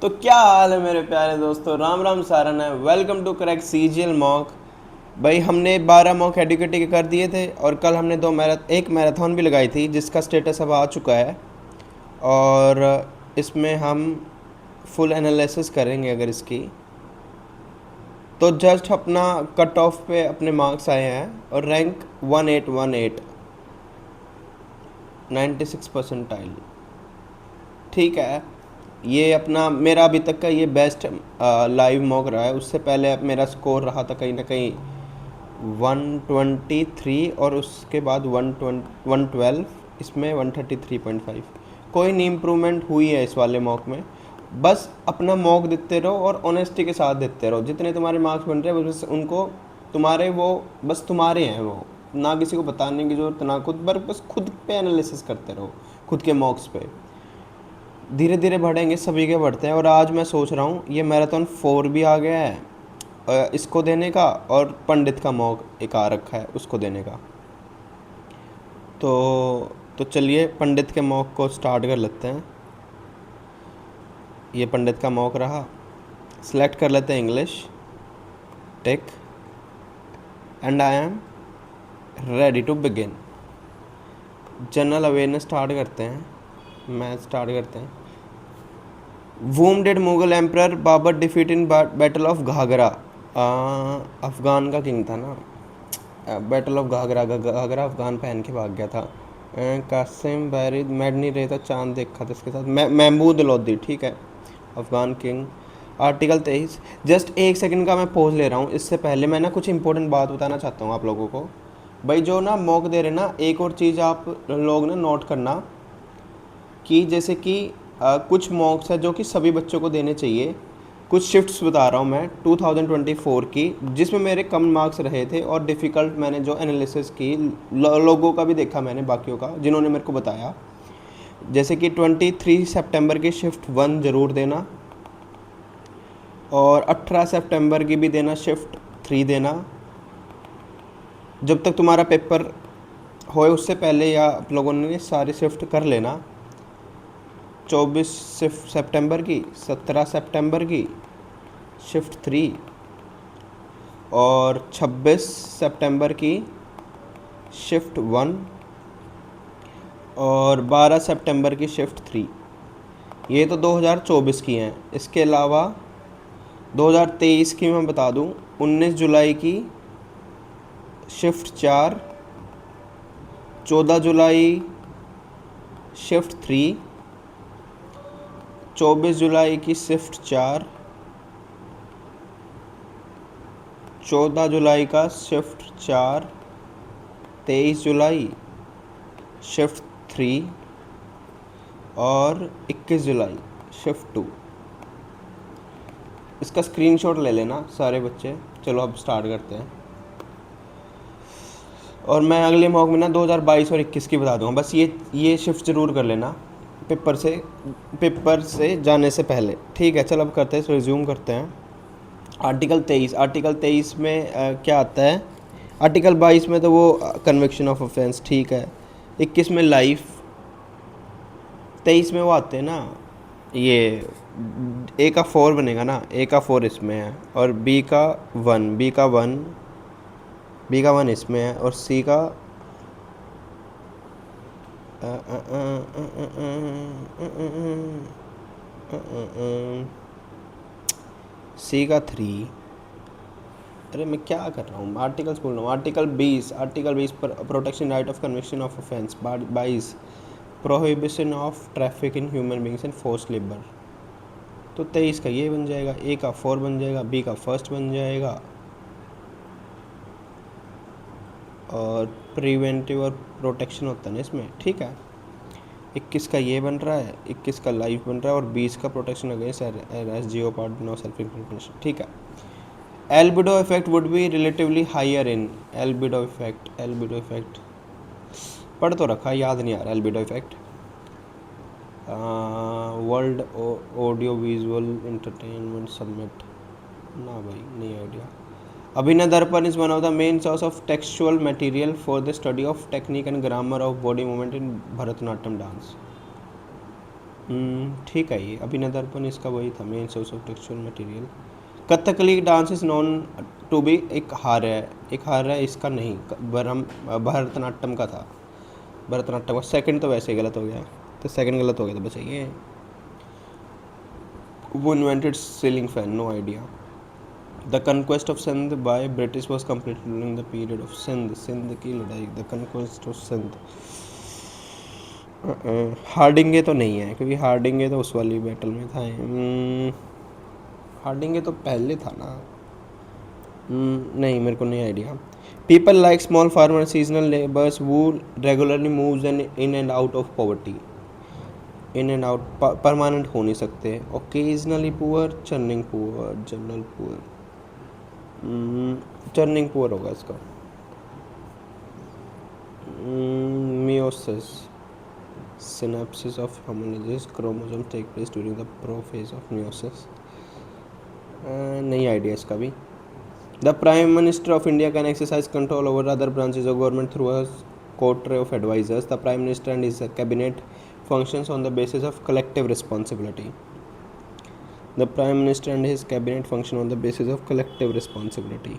तो क्या हाल है मेरे प्यारे दोस्तों, राम राम सारन है। Welcome to correct CGL mock. भाई हमने 12 मॉक एडुकेटी के कर दिए थे और कल हमने एक मैराथन भी लगाई थी जिसका स्टेटस अब आ चुका है। और इसमें हम फुल एनालिसिस करेंगे अगर इसकी। तो जस्ट अपना कट ऑफ पे अपने मार्क्स आए हैं और रैंक 1818, 96 परसेंटाइल। ठीक है, ये अपना मेरा अभी तक का ये बेस्ट लाइव मॉक रहा है। उससे पहले अब मेरा स्कोर रहा था कहीं ना कहीं 123 और उसके बाद 112, इसमें 133.5। कोई नहीं इम्प्रूवमेंट हुई है इस वाले मॉक में। बस अपना मॉक देते रहो और ऑनेस्टी के साथ देते रहो। जितने तुम्हारे मार्क्स बन रहे हैं बस उनको तुम्हारे वो बस तुम्हारे हैं वो, ना किसी को बताने की जरूरत ना खुद पर, बस खुद पे एनालिसिस करते रहो खुद के मॉक्स पे। धीरे धीरे बढ़ेंगे, सभी के बढ़ते हैं। और आज मैं सोच रहा हूँ ये मैराथन 4 भी आ गया है इसको देने का, और पंडित का मॉक एक आ रखा है उसको देने का। तो चलिए पंडित के मॉक को स्टार्ट कर लेते हैं। ये पंडित का मॉक रहा। सिलेक्ट कर लेते हैं English, tech, and I am ready to begin. General awareness start करते हैं, मैथ स्टार्ट करते हैं। Whom did Mughal emperor Babur defeat in battle of Ghaghra. Afghan का किंग था ना। बैटल ऑफ घाघरा, घाघरा अफगान पहन के भाग गया था। कासिम बैरिद, मैं नहीं रहता, चांद देखा था इसके साथ। महमूद लोधी, ठीक है, अफगान किंग। आर्टिकल 23। जस्ट एक सेकंड का मैं पोज ले रहा हूँ। इससे पहले मैं ना कुछ इंपॉर्टेंट बात बताना चाहता हूँ आप लोगों को। भाई जो ना मॉक दे रहे ना, एक और चीज़ आप लोग ना नोट करना कि जैसे कि कुछ मॉक्स है जो कि सभी बच्चों को देने चाहिए। कुछ शिफ्ट्स बता रहा हूँ मैं 2024 की, जिसमें मेरे कम मार्क्स रहे थे और डिफ़िकल्ट मैंने जो एनालिसिस की, लोगों का भी देखा मैंने, बाकियों का जिन्होंने मेरे को बताया। जैसे कि 23 सितंबर की शिफ्ट 1 ज़रूर देना, और 18 सितंबर की भी देना, शिफ्ट 3 देना। जब तक तुम्हारा पेपर होए उससे पहले या आप लोगों ने सारी शिफ्ट कर लेना। 24 सितंबर की, 17 सितंबर की शिफ्ट 3, और 26 सितंबर की शिफ्ट 1, और 12 सितंबर की शिफ्ट 3। ये तो 2024 की हैं। इसके अलावा 2023 की मैं बता दूं, 19 जुलाई की शिफ्ट 4, 14 जुलाई शिफ्ट 3, 24 जुलाई की शिफ्ट 4, 14 जुलाई का शिफ्ट 4, 23 जुलाई शिफ्ट 3, और 21 जुलाई शिफ्ट 2। इसका स्क्रीनशॉट ले लेना सारे बच्चे। चलो अब स्टार्ट करते हैं। और मैं अगले मॉक में ना 2022 और 21 की बता दूंगा। बस ये शिफ्ट ज़रूर कर लेना पेपर से जाने से पहले। ठीक है, चलो अब करते हैं, रिज्यूम करते हैं। आर्टिकल 23 में क्या आता है। आर्टिकल 22 में तो वो कन्विक्शन ऑफ ऑफेंस, ठीक है। 21 में लाइफ, 23 में वो आते हैं ना, ये ए का 4 बनेगा ना, ए का 4 इसमें है, और बी का 1 इसमें है, और सी का सी का 3। अरे मैं क्या कर रहा हूँ, आर्टिकल्स बोल रहा हूँ। आर्टिकल 20 पर protection right of conviction of offence. 22 prohibition of traffic in human beings and force labour. तो 23 का ये बन जाएगा, ए का 4 बन जाएगा, बी का फर्स्ट बन जाएगा, और प्रिवेंटिव और प्रोटेक्शन होता है ना इसमें, ठीक है। 21 का ये बन रहा है, 21 का लाइफ बन रहा है, और 20 का protection against as geo part no self information, ठीक है। Albedo effect would be relatively higher in. Albedo effect पढ़ तो रखा, याद नहीं आ रहा। Albedo effect, world audio visual entertainment summit, ना भाई नहीं idea. Abhinaya Darpana is one of the main source of textual material for the study of technique and grammar of body movement in Bharatanatyam dance. ठीक है, ये अभिनदर्पण इसका वही था, main source of textual material. Kathakali dance is known to be, एक हार है, एक हार है इसका नहीं, भरतनाट्यम का था, भरतनाट्यम का। सेकंड तो वैसे ही गलत हो गया, तो सेकंड गलत हो गया, तो बस ये वो invented ceiling fan, no idea. The conquest of Sindh by British was complete during the period of Sindh, Sindh की लड़ाई, the conquest of Sindh. Hardinge तो नहीं है, क्योंकि हार्डिंगे तो उस वाली बैटल में था। हार्डिंगे तो पहले था ना। नहीं, मेरे को नहीं idea. People like small farmer seasonal labours who regularly moves in and out of poverty, in and out permanent हो नहीं सकते। Occasionally poor, churning poor, general poor, churning poor होगा इसका। Meiosis, synapses of homologous chromosomes take place during the prophase of meiosis। नहीं idea इसका भी। The prime minister of India can exercise control over other branches of government through a कोर्टे of advisers. The prime minister and his cabinet functions on the basis of collective responsibility। The prime minister and his cabinet function on the basis of collective responsibility।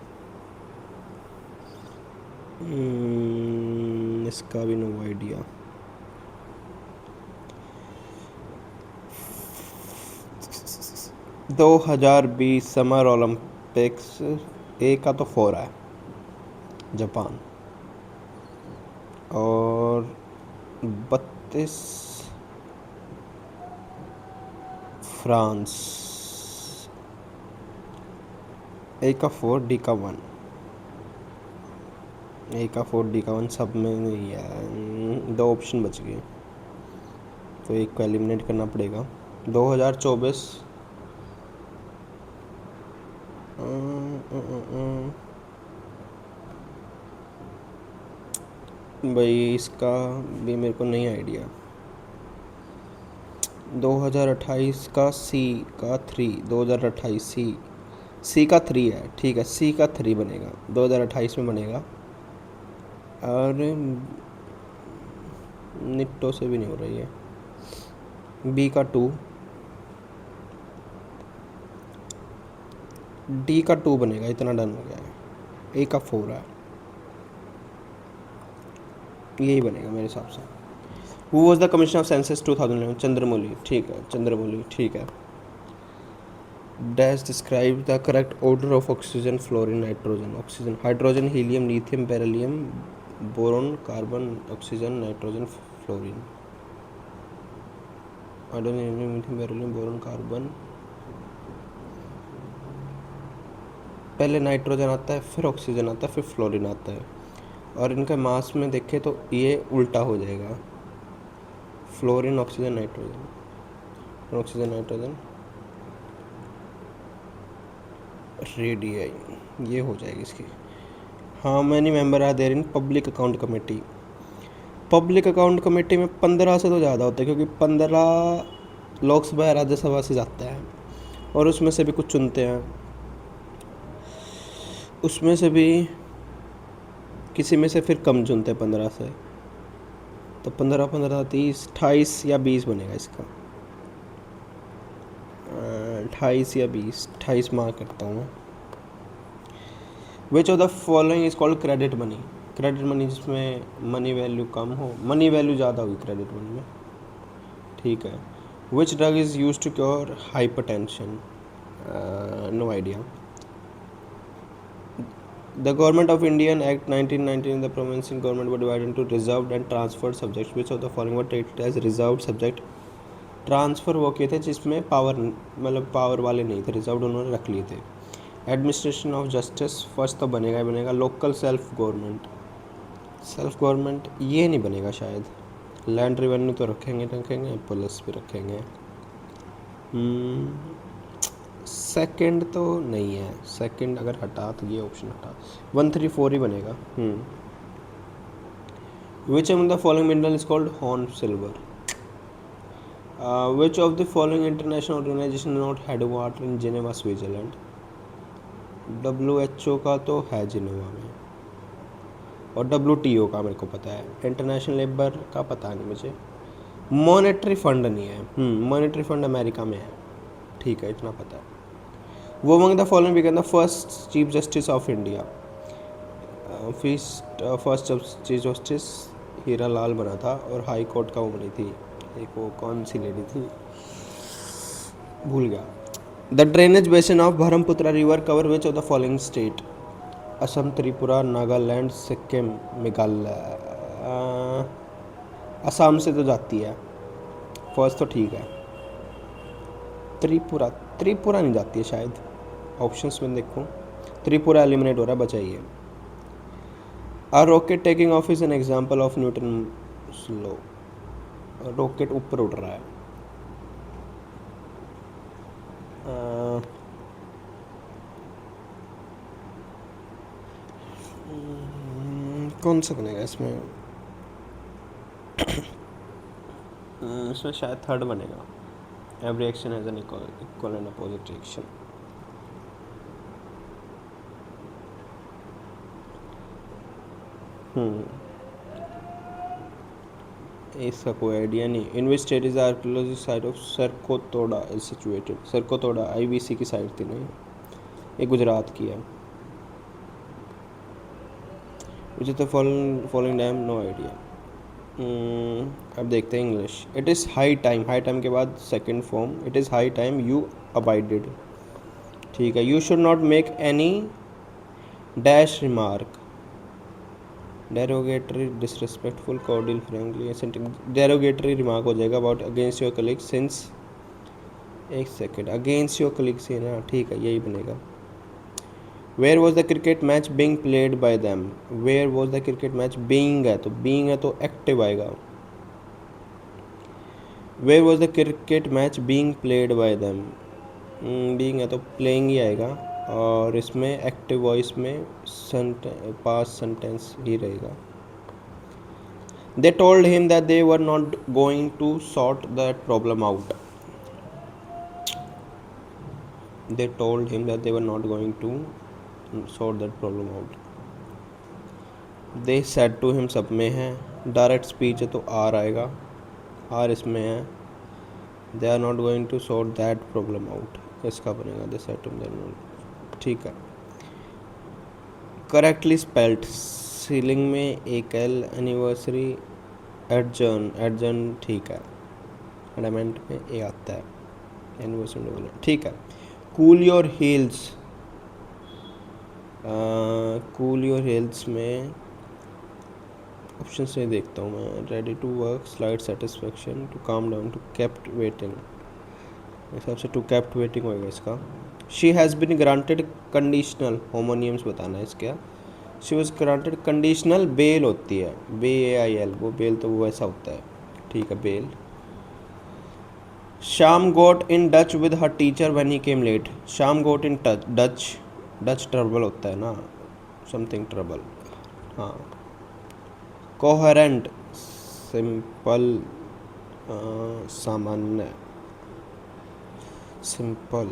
इसका भी no idea. 2020 summer Olympics, ए का तो 4 है, Japan. और 32 France, ए का 4, D का 1, ए का 4, D का 1 सब में नहीं है। 2 ऑप्शन बच गए, तो एक को एलिमिनेट करना पड़ेगा। 2024 भाई इसका भी मेरे को नहीं आइडिया। 2028 का सी का 3, 2028 सी का 3 है, ठीक है, सी का 3 बनेगा, 2028 में बनेगा। और निट्टो से भी नहीं हो रही है। बी का 2, डी का 2 बनेगा, इतना डन हो गया है। ए का 4 है, यही बनेगा मेरे हिसाब से। Who was the commissioner of census 2011? Chandramouli, ठीक है, चंद्रमौली, ठीक है। Dash describe the correct order of oxygen, fluorine, nitrogen। Oxygen, hydrogen, helium, lithium, beryllium, boron, carbon, oxygen, nitrogen, fluorine. Hydrogen, helium, lithium, beryllium, boron, carbon, पहले nitrogen आता है, फिर oxygen आता है, फिर फ्लोरीन आता है। और इनका मास में देखें तो ये उल्टा हो जाएगा, fluorine, oxygen, nitrogen, oxygen, nitrogen, radii, ये हो जाएगी इसकी। हाँ, many member are there in public account committee. Public account committee में 15 से तो ज़्यादा होता है, क्योंकि 15 लोकसभा राज्यसभा से जाता है, और उसमें से भी कुछ चुनते हैं, उसमें से भी किसी में से फिर कम चुनते हैं 15 से, तो 15 15 30 28 या 20 बनेगा इसका। 28 या 20, 28 मार्क करता हूँ। विच of the following is called credit money. Credit money जिसमें मनी वैल्यू कम हो, मनी वैल्यू ज़्यादा होगी क्रेडिट मनी में, ठीक है। Which drug is use to cure hypertension, no idea. The Government of Indian Act 1919, the provincial government were divided into reserved and transferred subjects. Which of the following were treated as reserved subject? Transfer वो किए थे जिसमें power, मतलब power वाले नहीं थे, reserved उन्होंने रख लिए थे। एडमिनिस्ट्रेशन ऑफ जस्टिस फर्स्ट तो बनेगा ही बनेगा। Local self government, self government ये नहीं बनेगा शायद। लैंड रेवेन्यू तो रखेंगे, पुलिस भी रखेंगे। सेकंड तो नहीं है, सेकंड अगर हटा तो ये ऑप्शन हटा, 1 3 4 ही बनेगा। Which among the following mineral is called horn silver. Which of the following international organisation not headquarter in Geneva Switzerland. WHO का तो है जिनेवा में, और WTO का मेरे को पता है, इंटरनेशनल लेबर का पता नहीं मुझे। मॉनेटरी फंड नहीं है, मॉनेटरी फंड अमेरिका में है, ठीक है, इतना पता है। वो among the following become the first chief justice of India. First chief justice Hira Lal बना था, और हाई कोर्ट का वो बनी थी, एक वो कौन सी लेडी थी, भूल गया। The drainage basin of Brahmaputra river cover which of the following state? Assam, Tripura, Nagaland, Sikkim, Meghalaya. Assam से तो जाती है, फर्स्ट तो ठीक है। त्रिपुरा, त्रिपुरा नहीं जाती है शायद, ऑप्शंस में देखूं। त्रिपुरा एलिमिनेट हो रहा है, बचाइए। A rocket taking off is an example of Newton's law. Rocket ऊपर उड़ रहा है। कौन सा बनेगा इसमें? इसमें शायद थर्ड बनेगा। Every action has an equal and opposite reaction. इसका कोई आइडिया नहीं। In which state is archaeology site of Surkotada is situated? Surkotada IBC की साइड थी नहीं, ये गुजरात की है। Which is the following dam? No idea. अब देखते हैं English. It is high time, high time के बाद second form, it is high time you abided, ठीक है। You should not make any dash remark, derogatory, disrespectful, cordial, frankly, derogatory remark हो जाएगा about against your colleague since, एक second, against your colleague से ना, ठीक है, यही बनेगा। Where was the cricket match being played by them? Where was the cricket match being है, तो बींग है तो एक्टिव आएगा। Where was the cricket match being played by them? Being है तो प्लेइंग ही आएगा, और इसमें एक्टिव वॉइस में पास्ट सेंटेंस ही रहेगा। They told him that they were not going to sort that problem out. They told him that they were not going to sort that problem out. They said to him सब में है, direct speech है तो are आएगा, are इसमें है। They are not going to sort that problem out, इसका बनेगा दे सेड टू हिम, ठीक है। करेक्टली स्पेल्ड, सीलिंग में एक एल, एनिवर्सरी, एडजर्न, एडजर्न ठीक है, एडमेंट में ए आता है, एनिवर्सरी डबल, ठीक है। Cool your heels, cool your heels में ऑप्शन से देखता हूँ मैं। Ready to work, slide satisfaction, to calm down, to kept waiting, हिसाब से टू केप्ट वेटिंग होएगा इसका। She has been granted conditional, homonyms बताना है इसका। She was granted conditional bail होती है, BAIL, वो बेल तो वो ऐसा होता है, ठीक है, बेल। Sam got in Dutch with her teacher when he came late. Sam got in Dutch, Dutch trouble होता है ना, समथिंग ट्रबल, हाँ। कोहेरेंट, सिंपल, सामान्य, सिंपल।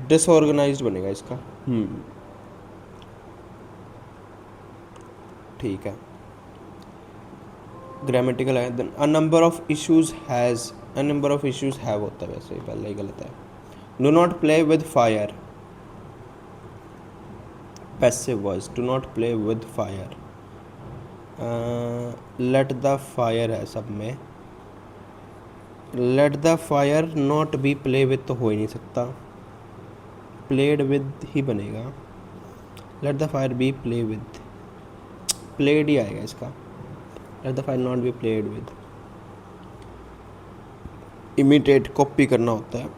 डिसऑर्गेनाइज्ड बनेगा इसका, ठीक है। ग्रामेटिकल है। Then a number of issues has, a number of issues have होता है, वैसे ही पहले ही गलत है। Do not play with fire, passive voice, do not play with fire. Let the fire है सब में, let the fire not be play with तो हो ही नहीं सकता, प्लेड विद ही बनेगा। Let the fire be play with, played ही आएगा इसका। Let the fire not be played with. Imitate, copy करना होता है।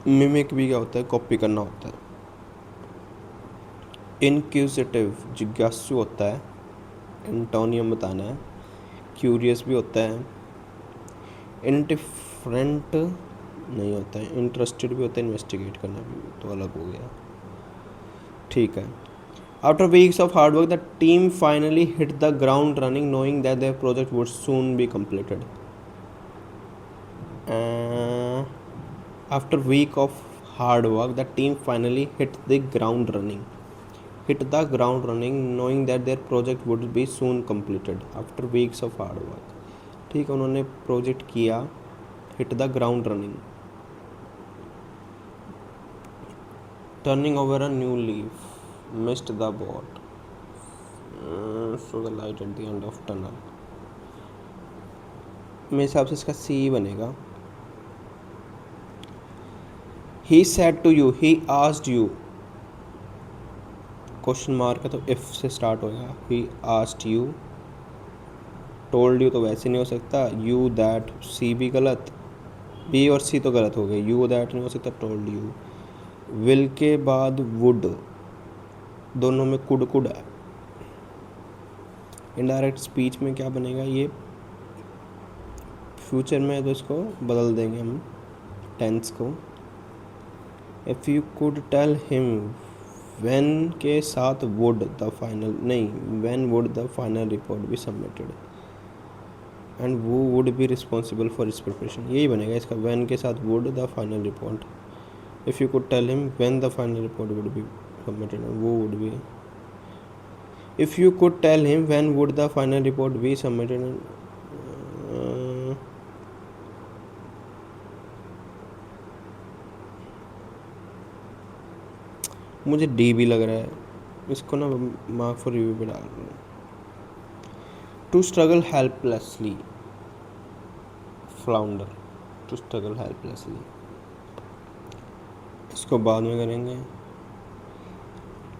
मिमिक भी क्या होता है? कॉपी करना होता है। इनक्यूजिटिव, जिज्ञासु होता है, एंटोनियम बताना है। क्यूरियस भी होता है। इंडिफरेंट नहीं होता है, इंटरेस्टेड भी होता है, इन्वेस्टिगेट करना भी तो अलग हो गया, ठीक है। After weeks of hard work the team finally hit the ground running knowing that there project would soon be completed. After week of hard work the team finally hit the ground running, knowing that their project would be soon completed. After weeks of hard work, ठीक है, उन्होंने project किया, hit the ground running, turning over a new leaf, missed the boat, saw the light at the end of tunnel. मेरे हिसाब से इसका C बनेगा। He said to you, he asked you, question mark है तो if से start होगा। He asked you, told you तो वैसे नहीं हो सकता, यू दैट, सी भी गलत, बी और सी तो गलत हो गए, यू दैट नहीं हो सकता, टोल्ड यू। विल के बाद वुड, दोनों में कुड कुड है। इनडायरेक्ट स्पीच में क्या बनेगा, ये फ्यूचर में है तो इसको बदल देंगे हम टेंस को। If you could tell him, when के साथ वुड द फाइनल, नहीं, when would the final report be submitted and वो would be responsible for its preparation, यही बनेगा इसका, व्हेन के साथ would the final report. If you could tell him when the final report would be submitted, वो would be, if you could tell him when would the final report be submitted, मुझे D भी लग रहा है, इसको ना mark for review पे डाल रहा हूँ। To struggle helplessly, flounder, to struggle helplessly, इसको बाद में करेंगे।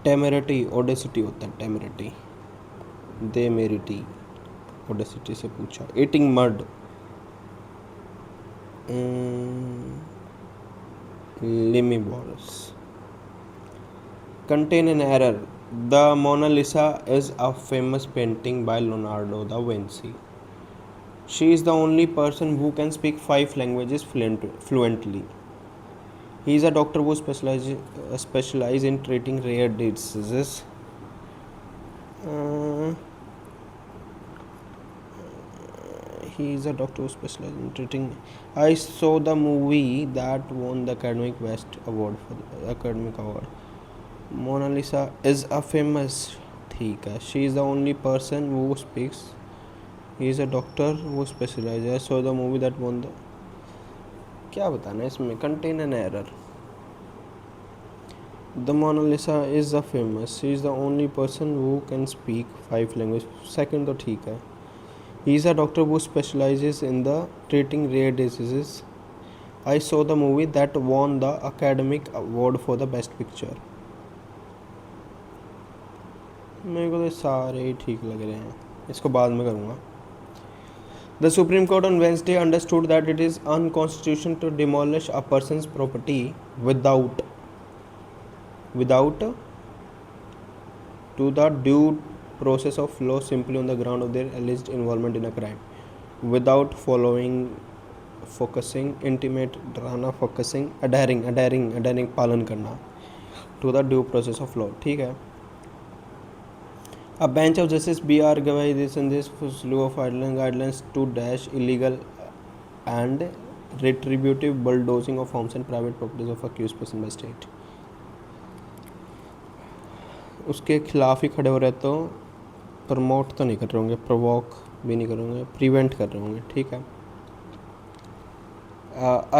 टेमेरिटी, ओडेसिटी होता है टेमेरिटी, दे मेरिटी, ओडेसिटी से पूछा। Eating mud, limivorous. Contain an error, the Mona Lisa is a famous painting by Leonardo da Vinci, she is the only person who can speak 5 languages fluently. He is a doctor who specializes in treating rare diseases. He is a doctor who specializes in treating. I saw the movie that won the Academic Best Award for the Academic Award. Mona Lisa is a famous. ठीक है. She is the only person who speaks. He is a doctor who specializes. I saw the movie that won the. क्या बताना है इसमें? Contain an error. The Mona Lisa is a famous. She is the only person who can speak 5 languages. Second तो ठीक है. He is a doctor who specializes in the treating rare diseases. I saw the movie that won the Academic Award for the Best Picture. मेरे को तो सारे ही ठीक लग रहे हैं, इसको बाद में करूँगा. The Supreme Court on Wednesday understood that it is unconstitutional to demolish a person's property without to the due process of law simply on the ground of their alleged involvement in a crime, without focusing, intimate, डराना, focusing, adhering, पालन करना, to the due process of law. ठीक है. A bench of Justice B.R. Gavai this in this slew of guidelines to dash illegal and retributive bulldozing of homes and private properties of accused person by state. उसके खिलाफ ही खड़े हो रहे तो promote तो नहीं कर रहे होंगे, प्रोवोक भी नहीं कर रहे होंगे, प्रिवेंट कर रहे होंगे. ठीक है.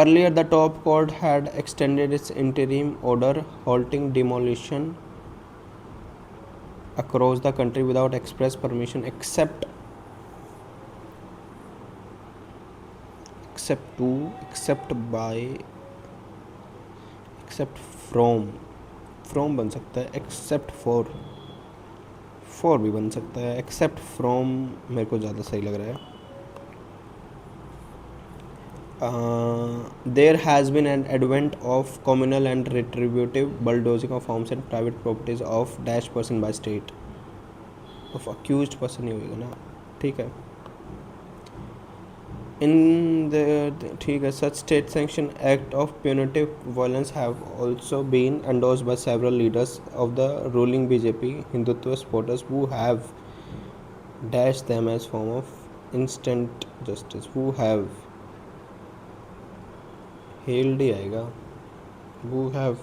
Earlier the top court had extended its interim order halting demolition across the country without express permission except from बन सकता है, except for भी बन सकता है, except from मेरे को ज़्यादा सही लग रहा है. There has been an advent of communal and retributive bulldozing of homes and private properties of dash person by state, of accused person ही होगा ना. ठीक है. In the ठीक है, such state sanctioned act of punitive violence have also been endorsed by several leaders of the ruling BJP Hindutva supporters who have dashed them as form of instant justice, who have hailed ही आएगा, who have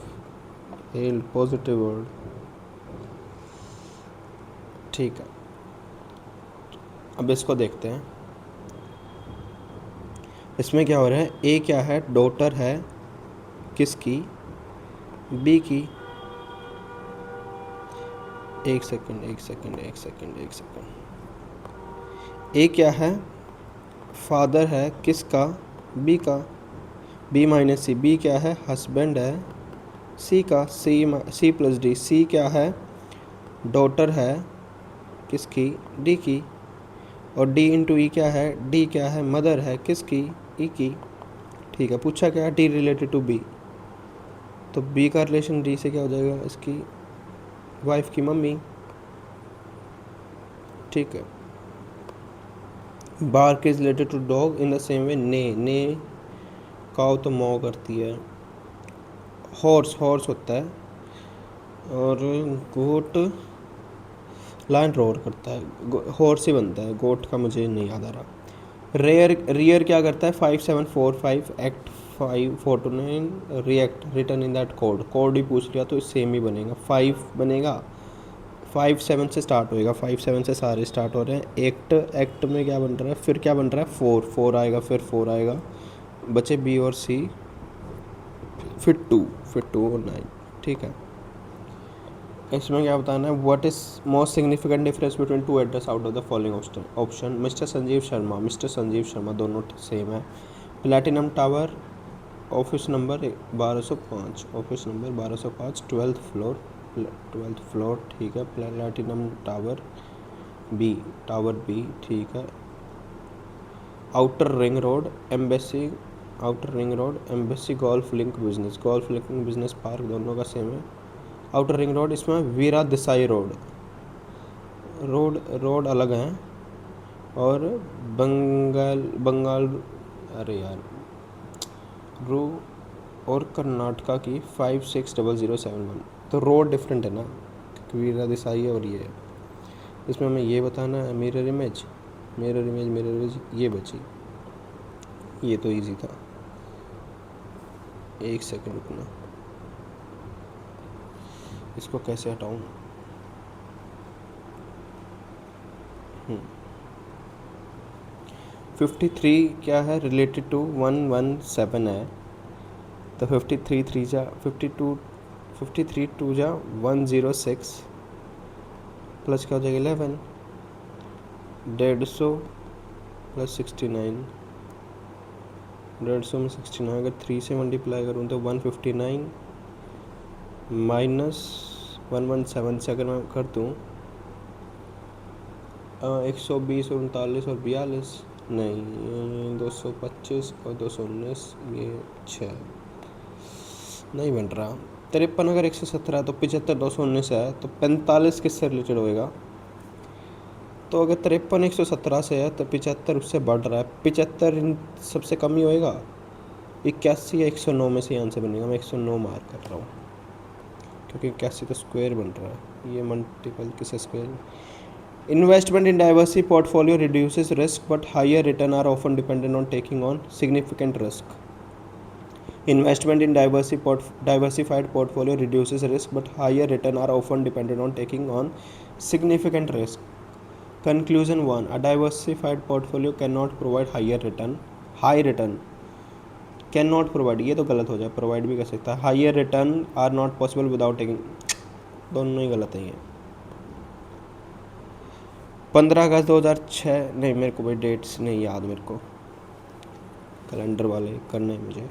hailed positive word. ठीक है. अब इसको देखते हैं. इसमें क्या हो रहा है, ए क्या है, डॉटर है किसकी, बी की। एक सेकंड एक सेकंड एक सेकंड एक सेकंड। ए क्या है, फादर है किसका, बी का। बी माइनस सी, बी क्या है, हस्बैंड है सी का। सी प्लस डी, सी क्या है, डॉटर है किसकी, डी की। और डी इंटू ई क्या है, डी क्या है, मदर है किसकी, ई की। ठीक है, पूछा क्या है, डी रिलेटेड टू बी, तो बी का रिलेशन डी से क्या हो जाएगा, इसकी वाइफ की मम्मी। ठीक है। Bark is related to dog in the same way, ने काउ तो मॉ करती है। हॉर्स होता है। और गोट लाइन रोर करता है, हॉर्स ही बनता है, गोट का मुझे नहीं याद आ रहा। रियर क्या करता है, 5745 act 549 react return in that code ही पूछ लिया तो सेम ही बनेगा, 5 बनेगा, 57 से स्टार्ट होएगा, 57 से सारे स्टार्ट हो रहे हैं। एक्ट में क्या बन रहा है, फिर क्या बन रहा है, 4 आएगा, फिर 4 आएगा, बचे बी और सी, फिर टू और 9। ठीक है। इसमें क्या बताना है, what is most significant difference between two address out of the following option. Mister Sanjeev Sharma दोनों सेम है। Platinum tower office number 1205, office number 1205, 12th floor. ठीक है। Platinum tower B. ठीक है। Outer ring road embassy golf link business park दोनों का same है। Outer ring road, इसमें वीरा देसाई रोड अलग हैं। और बंगाल अरे यार रू और कर्नाटका की 560071, तो रोड डिफरेंट है ना, क्योंकि वीरा देसाई है और ये है। इसमें हमें ये बताना है, मिरर इमेज ये बची, ये तो इजी था। एक सेकंड रुकना, इसको कैसे हटाऊं। 53 क्या है, रिलेटेड टू 117 है, तो 53 जा 52, 53 2 जा 106, प्लस क्या हो जाएगा 11, 150 प्लस 69, 150 में 69 अगर 3 से मल्टीप्लाई करूँ तो 159 माइनस 117 से अगर मैं कर दूँ 120 और 39 और 42, नहीं 225 और 219, ये 6 नहीं बन रहा। 53 अगर 117 है तो 75 219 है, तो 45 किससे रिलेटेड होएगा, तो अगर 53 117 से है तो 75 उससे बढ़ रहा है, 75 सबसे कम ही होएगा। 81 या 109 में से आंसर बनेगा, मैं 109 मार्क कर रहा हूँ, क्योंकि 81 तो स्क्वायर बन रहा है, ये मल्टीपल किस square. Investment in diversity portfolio reduces risk but higher return are often dependent on taking on significant risk. Investment in diversified portfolio reduces risk, but higher return are often dependent on taking on significant risk. Conclusion 1. A diversified portfolio cannot provide high return cannot provide, ये तो गलत हो जाए, provide भी कर सकता है। Higher return are not possible without taking, दोनों ही गलत है ये। 15 अगस्त 2006, नहीं मेरे को भाई डेट्स नहीं याद, मेरे को कैलेंडर वाले करने हैं मुझे।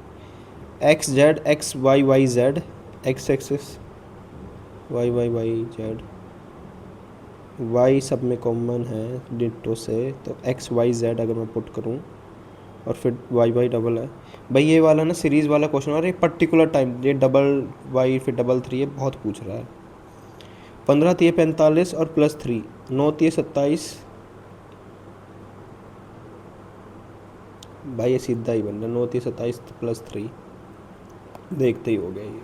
XZ x axis YYYZ, Y सब में कॉमन है डिटो से, तो XYZ अगर मैं पुट करूँ और फिर YY डबल है। भाई ये वाला ना सीरीज़ वाला क्वेश्चन, और ये पर्टिकुलर टाइम, ये डबल Y फिर डबल 3 ये बहुत पूछ रहा है। 15 3 45 और प्लस 3, 9 3 27, भाई ये सीधा ही बन रहा है, 9 3 27 प्लस 3, देखते ही हो गया ये।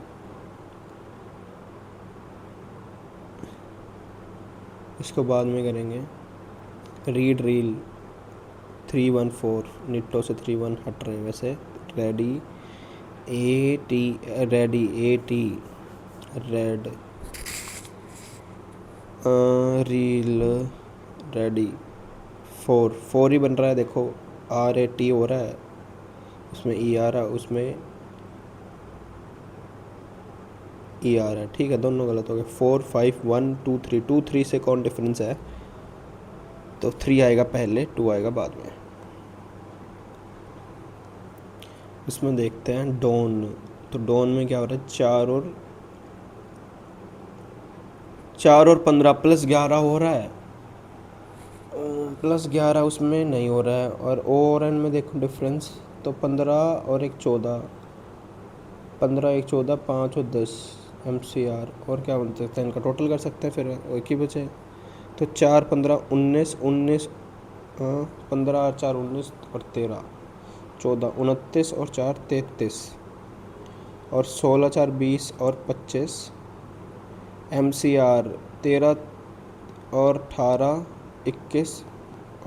इसको बाद में करेंगे। रील 314, निट्टो से 31 हट रहे हैं वैसे। रेडी रेड रील रेडी 4 ही बन रहा है, देखो RAT हो रहा है, उसमें ई आ रहा, उसमें ई आ रहा है, ठीक है, दोनों गलत हो गए। 4 5 1 2 3, 2 3 से कौन डिफरेंस है, तो 3 आएगा पहले, 2 आएगा बाद में। इसमें देखते हैं डॉन, तो डॉन में क्या हो रहा है, 4 और 15 +11 हो रहा है, +11 उसमें नहीं हो रहा है। और ओ और एन में देखो डिफरेंस, तो 15 और 1 14, 15 1 14, 5 और 10 MCR, और क्या बन सकता है, इनका टोटल कर सकते हैं, फिर एक ही बचे। तो 4 15 19 19, 15 और 4 19 और 13 14 29 और 4 33, और 16 4 20 और 25, MCR 13 और 18 21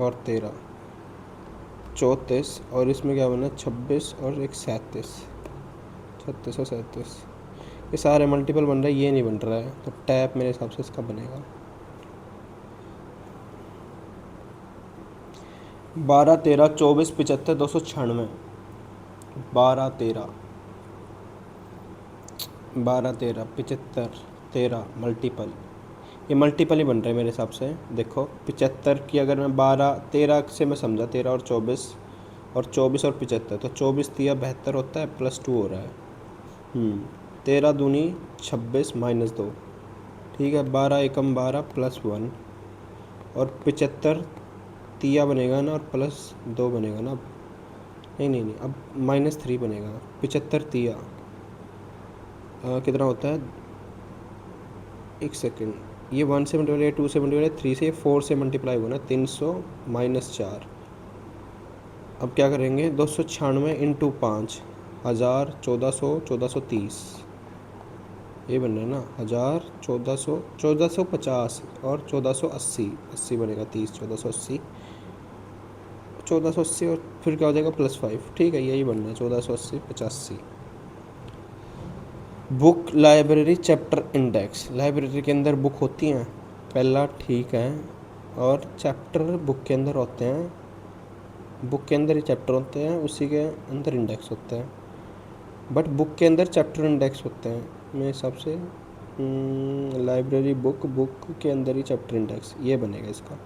और 13 34, और इसमें क्या बना 26 और 1 37, 36 और 37, ये सारे मल्टीपल बन रहे हैं, ये नहीं बन रहा है, तो टैप मेरे हिसाब से इसका बनेगा। 12 13 24 75 296, 12 13 12 13 75 13 मल्टीपल, ये मल्टीपल ही बन रहे हैं मेरे हिसाब से। देखो 75 की अगर मैं 12 13 से मैं समझा, 13 और 24, और 24 और 75, तो 24 तिया 72 होता है, +2 हो रहा है। 13 दूनी 26 -2, ठीक है, 12 एकम 12 +1, और 75 तिया बनेगा ना, और +2 बनेगा ना, अब नहीं नहीं नहीं, अब -3 बनेगा। 75 तिया कितना होता है, एक सेकेंड, ये 1 से मल्टीप्लाई, 2 से मल्टीप्लाई, 3 से, 4 से मल्टीप्लाई हुआ ना, 300 -4। अब क्या करेंगे, 296 इंटू 5, 1000 1400 1430, ये बन रहा है ना, 1000 1400 1450 और 1480, 80 बनेगा, 30 1480, 1480, और फिर क्या हो जाएगा +5, ठीक है, यही बनना है 1480 85। Book library chapter index, library के अंदर बुक होती हैं पहला, ठीक है, और चैप्टर बुक के अंदर होते हैं, बुक के अंदर ही चैप्टर होते हैं, उसी के अंदर इंडेक्स होते हैं, बट बुक के अंदर चैप्टर इंडेक्स होते हैं मेरे हिसाब से। लाइब्रेरी बुक, बुक के अंदर ही चैप्टर इंडेक्स, ये बनेगा इसका।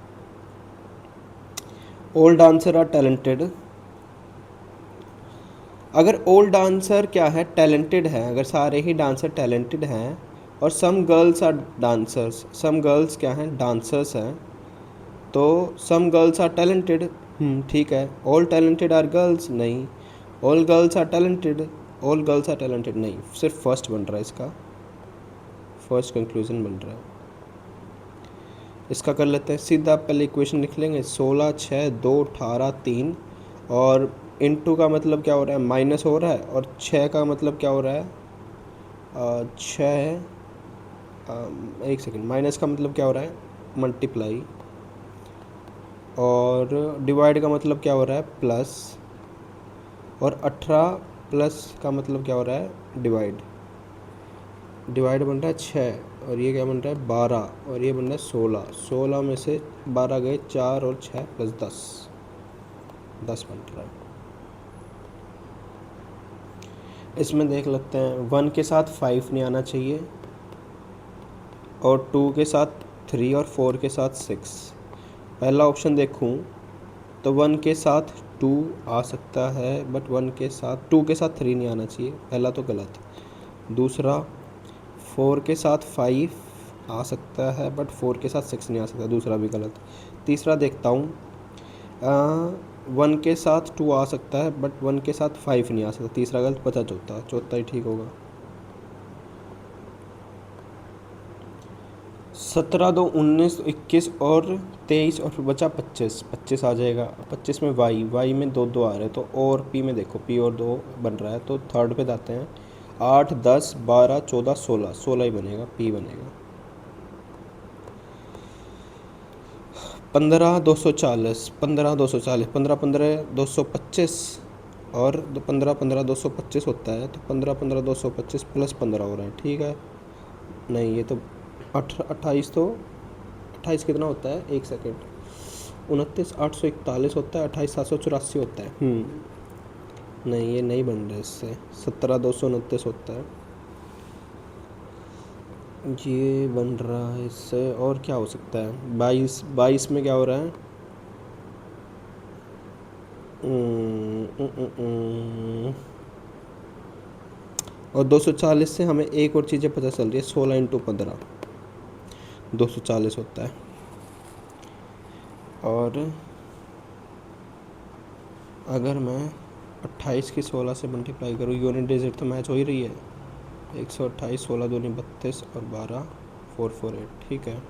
ओल्ड डांसर आर टैलेंटेड, अगर ओल्ड डांसर क्या है, टैलेंटेड है, अगर सारे ही डांसर टैलेंटेड हैं, और some girls are dancers, some girls क्या हैं, डांसर्स हैं, तो सम गर्ल्स आर टैलेंटेड, ठीक है। ऑल टैलेंटेड आर गर्ल्स, नहीं। All girls are talented, all girls are talented नहीं, सिर्फ फर्स्ट बन रहा है इसका, फर्स्ट कंक्लूजन बन रहा है। इसका कर लेते हैं सीधा, पहले इक्वेशन लिख लेंगे, 16 6 2 18 3, और इनटू का मतलब क्या हो रहा है, माइनस हो रहा है, और 6 का मतलब क्या हो रहा है, 6, एक सेकेंड, माइनस का मतलब क्या हो रहा है, मल्टीप्लाई, और डिवाइड का मतलब क्या हो रहा है, प्लस, और 18 प्लस का मतलब क्या हो रहा है, डिवाइड, डिवाइड बन रहा है 6, और ये क्या बन रहा है 12, और ये बन रहा है 16, 16 में से 12 गए, 4 और 6 + 10, 10 बन रहा है। इसमें देख लेते हैं, 1 के साथ 5 नहीं आना चाहिए, और 2 के साथ 3, और 4 के साथ 6। पहला ऑप्शन देखूं तो 1 के साथ 2 आ सकता है, बट 1 के साथ 2 के साथ 3 नहीं आना चाहिए, पहला तो गलत। दूसरा 4 के साथ 5 आ सकता है, बट 4 के साथ 6 नहीं आ सकता, दूसरा भी गलत। तीसरा देखता हूँ, 1 के साथ 2 आ सकता है, बट 1 के साथ 5 नहीं आ सकता, तीसरा गलत, बचा चौथा, चौथा ही ठीक होगा। 17 2 19 21 और 23, और फिर बचा 25, 25 आ जाएगा। 25 में वाई में 2 2 आ रहे हैं, तो और पी में देखो, पी और 2 बन रहा है, तो थर्ड पे जाते हैं। 8 10 12 14 16, 16 ही बनेगा, पी बनेगा। 15 240, 15 240, 15 15 225, और 15 15 225 होता है, तो 15 15 225 + 15 हो रहा है, ठीक है। नहीं, ये तो 28, तो 28 कितना होता है, एक सेकेंड, 29 841 होता है, 28 784 होता है। नहीं ये नहीं बन रहा इससे, 17,229 होता है। ये बन रहा है इससे, और क्या हो सकता है? 22, 22 में क्या हो रहा है? और 240 से हमें एक और चीज़ें पता चल रही है, 16 × 15 240 होता है। और अगर मैं 28 की 16 से मल्टीप्लाई करूँ, यूनिट डिजिट तो मैच हो ही रही है, 128, 16 दूनी 32 और 12 448, ठीक है।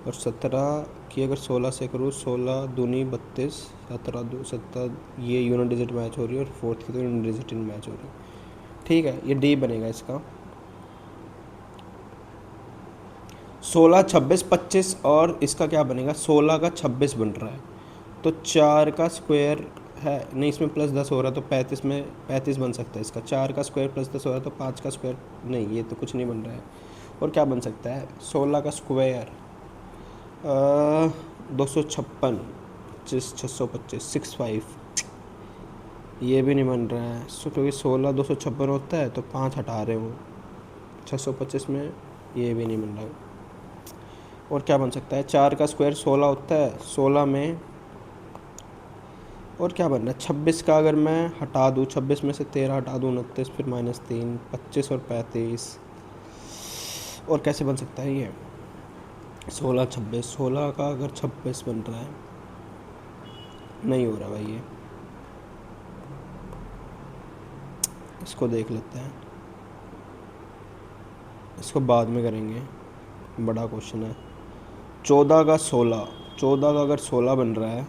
और 17 की अगर 16 से करूँ, 16 दूनी 32, 17 ये यूनिट डिजिट मैच हो रही है, और फोर्थ की तो यूनिट डिजिट इन मैच हो रही है, ठीक है। ये डी बनेगा इसका। 16, 26, 25 और इसका क्या बनेगा? 16 का 26 बन रहा है, तो 4 का स्क्वायर है, नहीं इसमें +10 हो रहा है तो 35 में 35 बन सकता है इसका। 4 का स्क्वायर +10 हो रहा है तो 5 का स्क्वायर, नहीं ये तो कुछ नहीं बन रहा है। और क्या बन सकता है? 16 का स्क्वायर 256, 625, 65, ये भी नहीं बन रहा है। क्योंकि 16 256 होता है तो 5 हटा रहे हो, 625 में ये भी नहीं बन रहा है। और क्या बन सकता है? 4 का स्क्वायर 16 होता है, 16 में और क्या बनना है? 26 का अगर मैं हटा दूँ, 26 में से 13 हटा दूँ, 29, फिर -3, 25 और 35, और कैसे बन सकता है ये? 16, 26, 16 का अगर 26 बन रहा है, नहीं हो रहा भाई ये। इसको देख लेते हैं, इसको बाद में करेंगे, बड़ा क्वेश्चन है। 14 का 16, 14 का अगर 16 बन रहा है,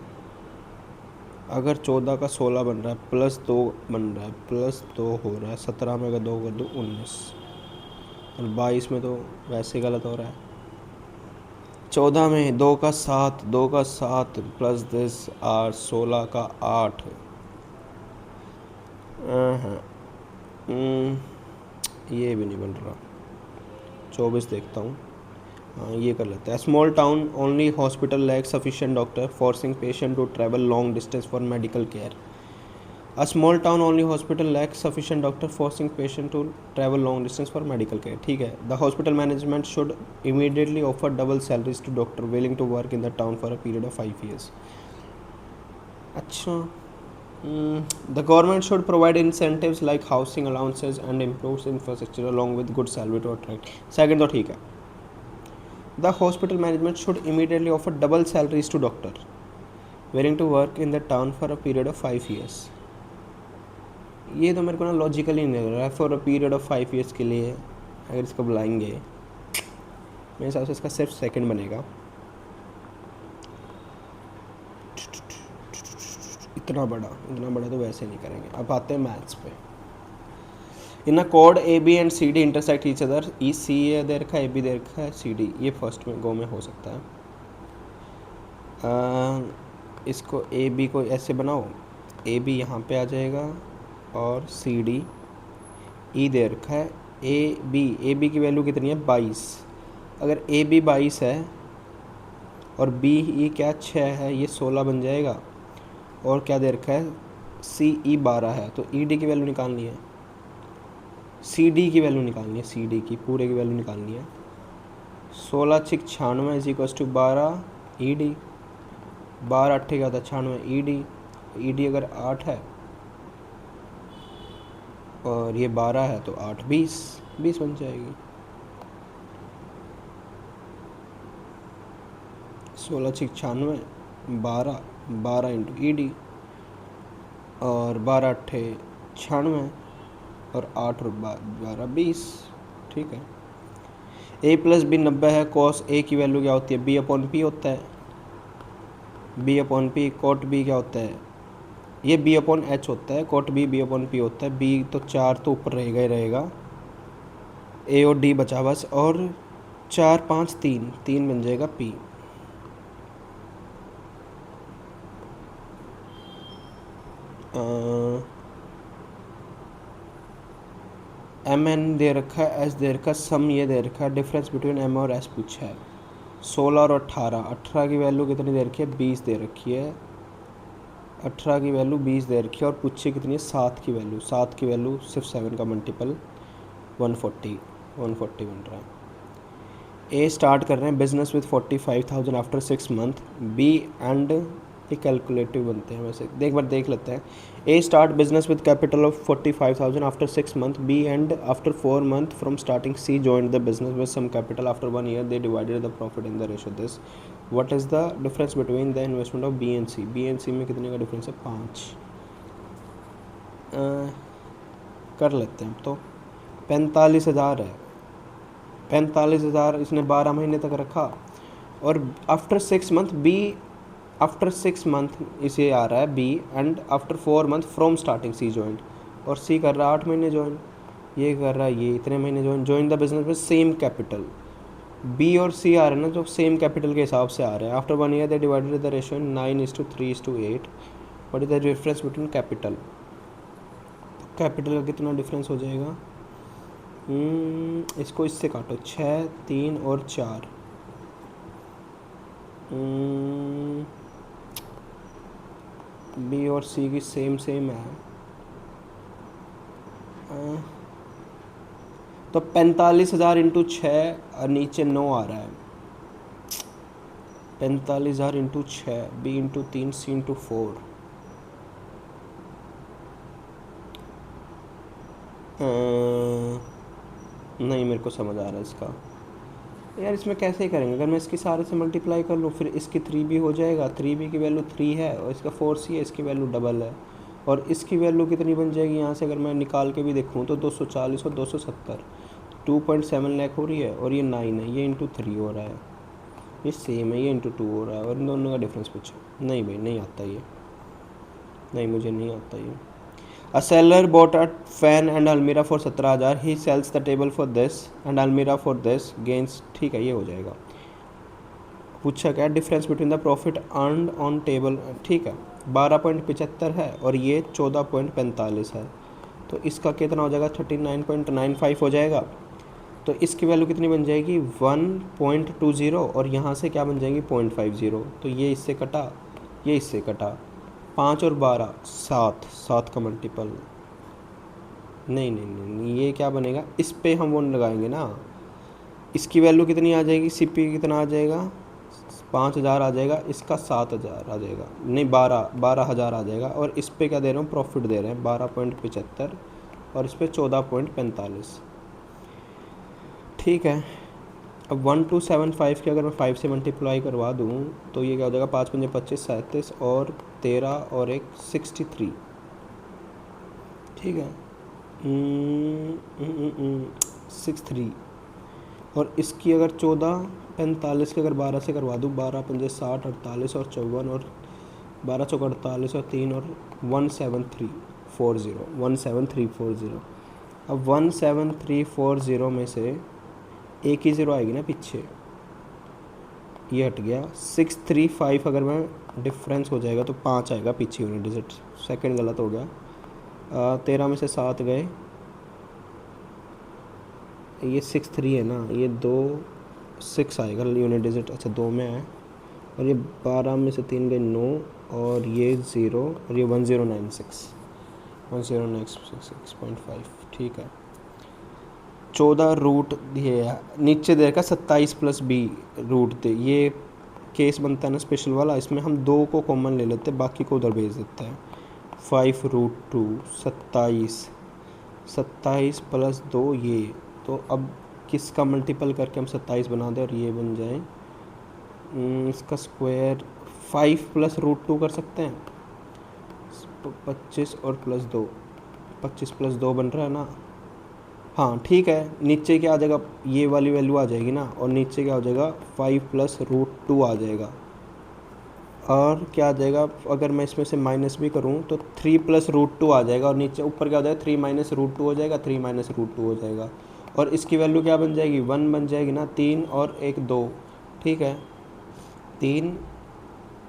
अगर 14 का 16 बन रहा है, +2 बन रहा है, +2 हो रहा है, 17 में अगर 2 कर दो 19, और 22 में तो वैसे गलत हो रहा है। 14 में 2 का 7, 2 का 7 +10 8, 16 का 8, ये भी नहीं बन रहा। 24 देखता हूँ, हाँ ये कर लेते हैं। Small town only hospital lack sufficient doctor, forcing patient to travel long distance for medical care. A small town only hospital lacks sufficient doctor, forcing patient to travel long distance for medical care, ठीक है। The hospital management should immediately offer double salaries to doctor willing to work in the town for a period of 5 years. अच्छा, the government should provide incentives like housing allowances and improves infrastructure along with good salary to attract. Second तो ठीक है। The hospital management should immediately offer double salaries to doctor willing to work in the town for a period of 5 years. ये तो मेरे को ना logically नहीं लग रहा है। For a period of 5 years के लिए अगर इसको बुलाएंगे, मेरे हिसाब से इसका सिर्फ सेकंड बनेगा। इतना बड़ा तो वैसे नहीं करेंगे। अब आते हैं मैथ्स पे। In a quad A B and C D intersect each other, E C A दे रखा है, ए बी दे रखा है, सी डी, ये फर्स्ट में गो में हो सकता है। इसको ए बी को ऐसे बनाओ, ए बी यहाँ पे आ जाएगा और सी डी ई दे रखा है। ए बी की वैल्यू कितनी है? 22। अगर ए बी 22 है और बी ई क्या 6 है, ये 16 बन जाएगा। और क्या दे रखा है? सी ई 12 है, तो ई डी की वैल्यू निकालनी है, सी डी की वैल्यू निकालनी है, सी डी की पूरे की वैल्यू निकालनी है। 16 × 6 96 = 12 ई डी, 12 × 8 क्या था? 96 ई डी, ई डी अगर 8 है और ये 12 है तो 8 20 बन जाएगी। 16 × 6 96, 12 12 × ई डी, और 12 × 8 96 और 8 और 12 20, ठीक है। a + b 90 है। cos a की वैल्यू क्या होती है? b/p होता है, b/p। cot b क्या होता है? ये b/h होता है, cot b b/p होता है। b तो 4 तो ऊपर रहेगा ही रहेगा, a और d बचा बस, और 4 5 3 बन जाएगा p। एम एन दे रखा है, एस दे रखा है, सम ये दे रखा है, डिफरेंस बिटवीन एम और एस पूछा है। 16 और 18 की वैल्यू कितनी दे रखी है? 20 दे रखी है। 18 की वैल्यू 20 दे रखी है और पूछी कितनी है 7 की वैल्यू। 7 की वैल्यू सिर्फ 7 का मल्टीपल 140 बन रहा है। ए स्टार्ट कर रहे हैं business with 45,000 after 6 month. B and ये कैलकुलेटिव बनते हैं वैसे, एक बार देख लेते हैं। A start business with capital of 45,000 after 6 month. B and after 4 month from starting. C joined the business with some capital after 1 year. They divided the profit in the ratio this. What is the difference between the investment of B and C. B and सी में कितने का difference है 5। कर लेते हैं तो 45,000 है। 45,000 इसने 12 महीने तक रखा और after 6 month B, after 6 month इसे आ रहा है B and after 4 month from starting C join. और सी कर रहा है 8 महीने ज्वाइन, ये कर रहा है ये इतने महीने ज्वाइन द बिजनेस में सेम कैपिटल। बी और सी आ रहे हैं ना जो सेम कैपिटल के हिसाब से आ रहे हैं। After 1 year they divided the ratio 9:3:8। What is the difference between capital. Capital का कितना डिफरेंस हो जाएगा, इसको इससे काटो 6, 3 और 4। बी और सी की सेम है तो 45,000 इंटू 6 और नीचे 9 आ रहा है। 45,000 इंटू 6, बी इंटू 3, सी इंटू 4। नहीं मेरे को समझ आ रहा है इसका यार, इसमें कैसे करेंगे। अगर मैं इसकी सारे से मल्टीप्लाई कर लूँ फिर इसकी 3b हो जाएगा। 3b की वैल्यू 3 है और इसका 4c है, इसकी वैल्यू डबल है। और इसकी वैल्यू कितनी बन जाएगी यहाँ से अगर मैं निकाल के भी देखूँ तो 240 और 270 2.7 लाख हो रही है। और ये 9 है, ये इंटू 3 हो रहा है, ये सेम है, ये इंटू 2 हो रहा है। और इन दोनों का डिफरेंस पूछो। नहीं भाई नहीं आता ये, नहीं मुझे नहीं आता ये। A seller bought a fan and almirah for 17,000. He sells the table for this and almirah for this. Gains ठीक है ये हो जाएगा। पूछा क्या difference between the profit earned on table, ठीक है 12.75 है और ये 14.45 है। तो इसका कितना हो जाएगा 39.95 हो जाएगा। तो इसकी वैल्यू कितनी बन जाएगी 1.20 और यहाँ से क्या बन जाएगी 0.50। तो ये इससे कटा, ये इससे कटा, 5 और 12 7 का मल्टीपल। नहीं नहीं नहीं ये क्या बनेगा, इस पे हम वो लगाएंगे ना। इसकी वैल्यू कितनी आ जाएगी, सीपी कितना आ जाएगा 5,000 आ जाएगा, इसका 7,000 आ जाएगा, नहीं 12,000 आ जाएगा। और इस पे क्या दे रहे हैं प्रॉफिट दे रहे हैं 12.75 और इस पे 14.45। ठीक है अब 1275 के अगर मैं 5 से मल्टीप्लाई करवा दूँ तो ये क्या हो जाएगा 5 पंजे 25 37 और 13 और 1 63। ठीक है 63। और इसकी अगर 14.45 की अगर 12 से करवा दूँ 12 पंजे 60 48 और 54 और 12 चौक 48 और 3 और 17340। अब 17340 में से एक ही ज़ीरो आएगी ना पीछे, ये हट गया। 635 अगर मैं डिफरेंस हो जाएगा तो 5 आएगा पीछे यूनिट डिजिट, सेकंड गलत हो गया। 13 में से 7 गए, ये 63 है ना, ये 6 आएगा यूनिट डिजिट, अच्छा 2 में है। और ये 12 में से 3 गए 9 और ये 0 और ये 1096.5। ठीक है 14 रूट दिए नीचे दे रखा 27 प्लस बी रूट दे। ये केस बनता है ना स्पेशल वाला, इसमें हम 2 को कॉमन ले लेते हैं बाकी को उधर भेज देते हैं। 5√2 27 प्लस 2 ये, तो अब किसका मल्टीपल करके हम 27 बना दें और ये बन जाए इसका स्क्वायर। 5 प्लस √2 कर सकते हैं 25 और प्लस 2, 25 प्लस 2 बन रहा है ना। हाँ ठीक है नीचे क्या आ जाएगा, ये वाली वैल्यू आ जाएगी ना, और नीचे क्या हो जाएगा 5 प्लस √2 आ जाएगा। और क्या आ जाएगा अगर मैं इसमें से माइनस भी करूँ तो 3 प्लस √2 आ जाएगा। और नीचे ऊपर क्या हो जाएगा 3 माइनस √2 हो जाएगा, 3 माइनस √2 हो जाएगा। और इसकी वैल्यू क्या बन जाएगी 1 बन जाएगी ना, 3 और 1 2। ठीक है 3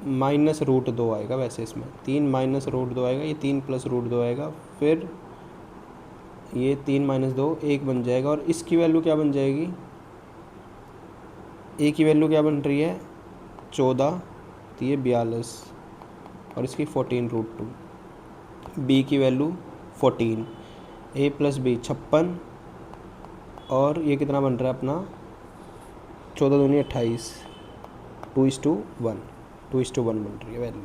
माइनस √2 आएगा, वैसे इसमें 3 माइनस √2 आएगा, ये 3 प्लस √2 आएगा, फिर ये 3 माइनस 2 1 बन जाएगा। और इसकी वैल्यू क्या बन जाएगी, ए की वैल्यू क्या बन रही है 14, तो ये 42 और इसकी 14√2। बी की वैल्यू 14, ए प्लस बी 56, और ये कितना बन रहा है अपना 14 दूनी 28, 2:1, 2:1 बन रही है वैल्यू,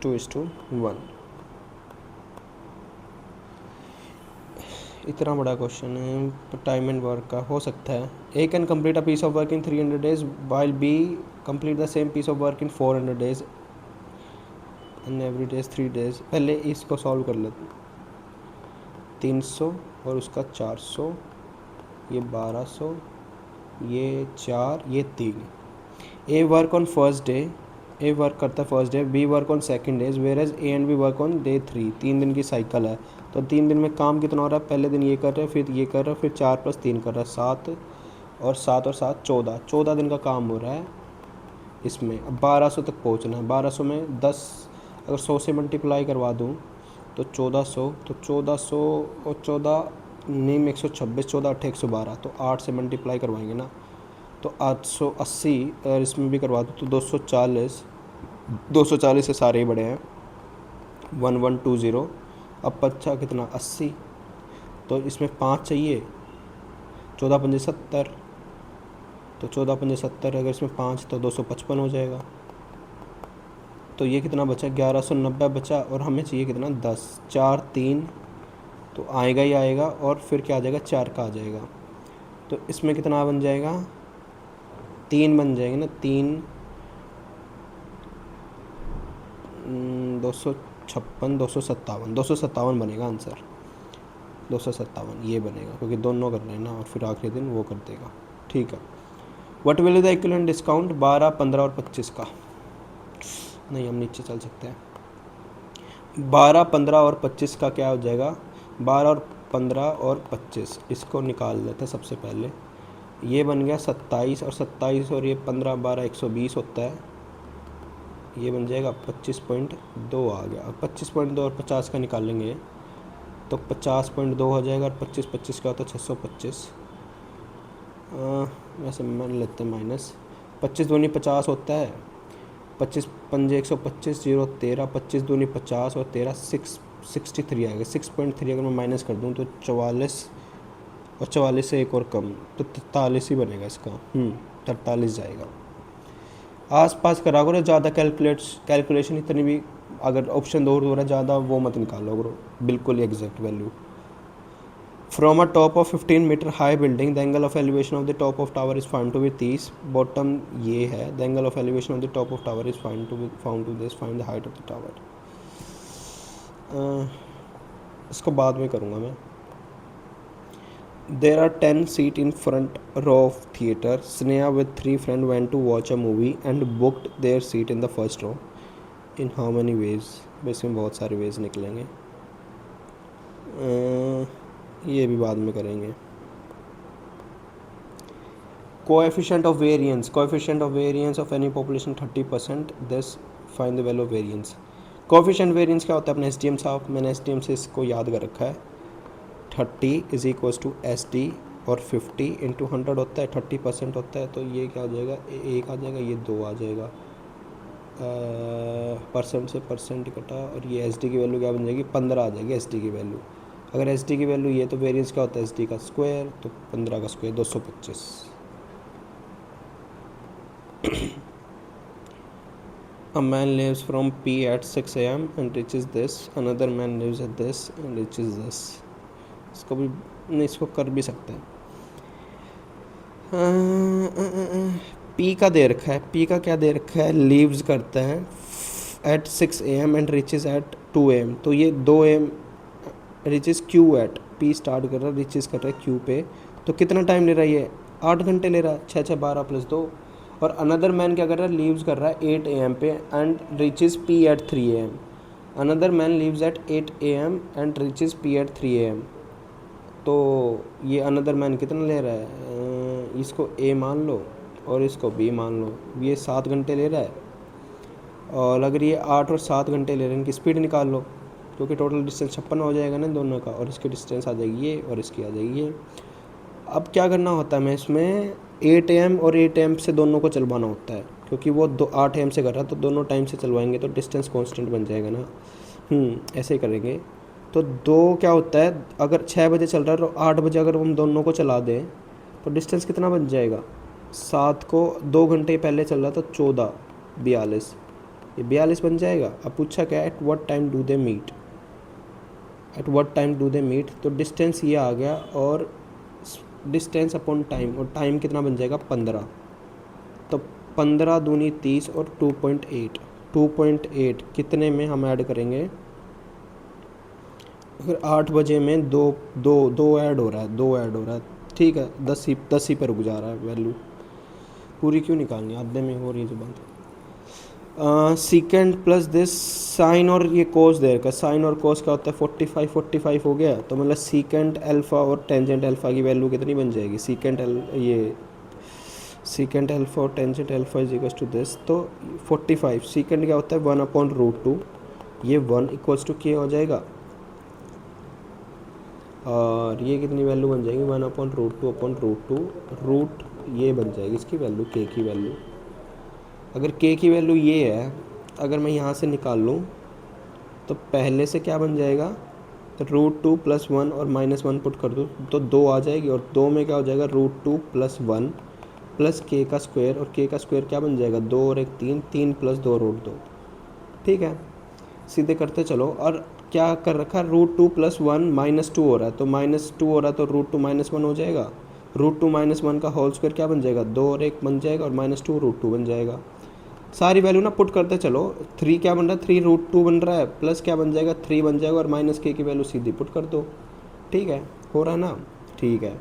2:1। इतना बड़ा क्वेश्चन है टाइम एंड वर्क का, हो सकता है A can complete a piece of work in 300 days while B complete the same piece of work in 400 days and every days 3 days। पहले इसको सॉल्व कर लेते हैं। 300 और उसका 400, ये 1200, ये 4, ये 3। A work on first day, A work करता है first day, B work on second days, whereas A and B work on day 3। 3 दिन की साइकिल है, तो 3 दिन में काम कितना हो रहा है, पहले दिन ये कर रहे हैं, फिर ये कर रहे हैं, फिर 4 + 3 कर रहा है 7, और 7 और 7 14, 14 दिन का काम हो रहा है इसमें। अब 1200 तक पहुंचना है। 1200 में 10 अगर 100 से मल्टीप्लाई करवा दूँ तो 1400, तो 1400 और 14 नीम 126, 14 8 112, तो 8 से मल्टीप्लाई करवाएंगे ना, तो 880, और इसमें भी करवा दूँ तो 240, 240 से सारे ही बड़े हैं, 1120। अब बच्चा कितना 80, तो इसमें 5 चाहिए, 14 × 5 = 70, तो 14 × 5 = 70, अगर इसमें 5 तो 255 हो जाएगा। तो ये कितना बचा 1190 बचा, और हमें चाहिए कितना 10, 4 3, तो आएगा ही आएगा, और फिर क्या आ जाएगा 4 का आ जाएगा, तो इसमें कितना बन जाएगा 3 बन जाएंगे ना, 3 256, 257, 257 बनेगा आंसर, 257 ये बनेगा, क्योंकि दोनों कर रहे हैं ना, और फिर आखिरी दिन वो कर देगा। ठीक है, what will be the equivalent discount 12, 15 और 25 का। नहीं, हम नीचे चल सकते हैं। 12, 15 और 25 का क्या हो जाएगा, 12 और 15 और 25, इसको निकाल लेते हैं सबसे पहले। ये बन गया 27, और 27 और ये 15, 12, 120 होता है, ये बन जाएगा 25.2 आ गया। अब 25.2 और 50 का निकालेंगे तो 50.2 हो जाएगा, और 25 25 का होता है 625। वैसे मान लेते हैं माइनस, 25 दूनी 50 होता है, 25 पंजे 125, 0 13, 25 दूनी 50 और 13 63 आएगा। 6.3 अगर मैं माइनस कर दूँ तो 44, और 44 से एक और कम, तो 43 ही बनेगा इसका। 43 जाएगा। आसपास करा करो, ज़्यादा कैलकुलेशन इतनी भी, अगर ऑप्शन दूर हो रहा है ज़्यादा वो मत निकालो करो, बिल्कुल exact value. From a top of 15 metre high building the angle of elevation of the top of tower is found to be 30, bottom ये है, the angle of elevation of the top of tower is found to this, find the height of the tower. इसको बाद में करूँगा मैं। There are 10 seats in front row of theater. Sneha with 3 friends went to watch a movie and booked their seat in the first row. In how many ways? इसमें बहुत सारे ways निकलेंगे, ये भी बाद में करेंगे। Coefficient of variance of any population 30%. This find the value of variance. Coefficient variance क्या होता है अपने SDM साहब, मैंने SDM से इसको याद कर रखा है। 30 = SD, और 50 × 100 होता है, 30% होता है, तो ये क्या हो जाएगा 1 आ जाएगा, ये 2 आ जाएगा, परसेंट से परसेंट कटा, और ये SD की वैल्यू क्या बन जाएगी 15 आ जाएगी SD की वैल्यू। अगर SD की वैल्यू ये, तो वेरिएंस क्या होता है SD का स्क्वायर, तो 15 का square 225। A man leaves from P at 6 AM and reaches this. Another man lives at this and reaches this. इसको भी नहीं, इसको कर भी सकते हैं। पी का दे रखा है, पी का क्या दे रखा है, लीव्स करता है at 6 AM and reaches at 2 AM, तो ये 2 AM reaches Q at, P start कर रहा है, रिचेज कर रहा है क्यू पे, तो कितना टाइम ले रहा है ये 8 घंटे ले रहा है, 6 6 12 + 2। और अनदर मैन क्या कर रहा है, लीव्स कर रहा है 8 AM पे and reaches P at 3 AM। Another man leaves at 8 AM and reaches P at 3 AM। तो ये अनदर मैन कितना ले रहा है, इसको ए मान लो और इसको बी मान लो, ये 7 घंटे ले रहा है, और अगर ये 8 और 7 घंटे ले रहे हैं, इनकी स्पीड निकाल लो, क्योंकि टोटल डिस्टेंस 56 हो जाएगा ना दोनों का, और इसकी डिस्टेंस आ जाएगी ये, और इसकी आ जाएगी ये। अब क्या करना होता है, मैं इसमें 8 AM और 8 AM से दोनों को चलवाना होता है, क्योंकि वो 8 AM से कर रहा है तो दोनों टाइम से चलवाएंगे तो डिस्टेंस कांस्टेंट बन जाएगा ना। ऐसे ही करेंगे। तो 2 क्या होता है, अगर 6 बजे चल रहा है तो 8 बजे अगर हम दोनों को चला दें तो डिस्टेंस कितना बन जाएगा, 7 को 2 घंटे पहले चल रहा था 14, 42, ये 42 बन जाएगा। अब पूछा क्या, at what time do they meet, at what time do they meet, तो डिस्टेंस ये आ गया और डिस्टेंस अपॉन टाइम, और टाइम कितना बन जाएगा 15, तो 15 दूनी 30 और 2.8, 2.8 कितने में हम ऐड करेंगे, अगर 8 बजे में दो ऐड हो रहा है, 2 ऐड हो रहा है, ठीक है, 10 ही पर रुक जा रहा है, वैल्यू पूरी क्यों निकालनी, आधे में हो रही है जो बात। सीकेंड प्लस दिस साइन और ये कोस देर का, साइन और कोस का होता है 45 हो गया, तो मतलब सीकेंड अल्फ़ा और टेंजेंट अल्फ़ा की वैल्यू कितनी बन जाएगी, सीकेंड अल्फ़ा और tangent alpha is equals to this, तो 45, सीकेंड क्या होता है 1/√2, ये 1 इक्वल्स टू के हो जाएगा, और ये कितनी वैल्यू बन जाएगी 1/√2/√2, रूट ये बन जाएगी इसकी वैल्यू, के की वैल्यू। अगर के की वैल्यू ये है, अगर मैं यहाँ से निकाल लूँ तो पहले से क्या बन जाएगा, √2 + 1 और -1 पुट कर दूँ तो 2 आ जाएगी, और 2 में क्या हो जाएगा √2 + 1 + के का स्क्वायर, और के का स्क्वायर क्या बन जाएगा 2 और 1 3, 3 + 2 √2, ठीक है। सीधे करते चलो, और क्या कर रखा, √2 + 1 -2 हो रहा है, तो -2 हो रहा है तो √2 - 1 हो जाएगा, √2 - 1 का होल स्क्वायर क्या बन जाएगा 2 और 1 बन जाएगा, और -2 √2 बन जाएगा। सारी वैल्यू ना पुट करते चलो, 3 क्या बन रहा है 3 √2 बन रहा है, प्लस क्या बन जाएगा 3 बन जाएगा, और माइनस के की वैल्यू सीधी पुट कर दो, ठीक है, हो रहा है ना, ठीक है।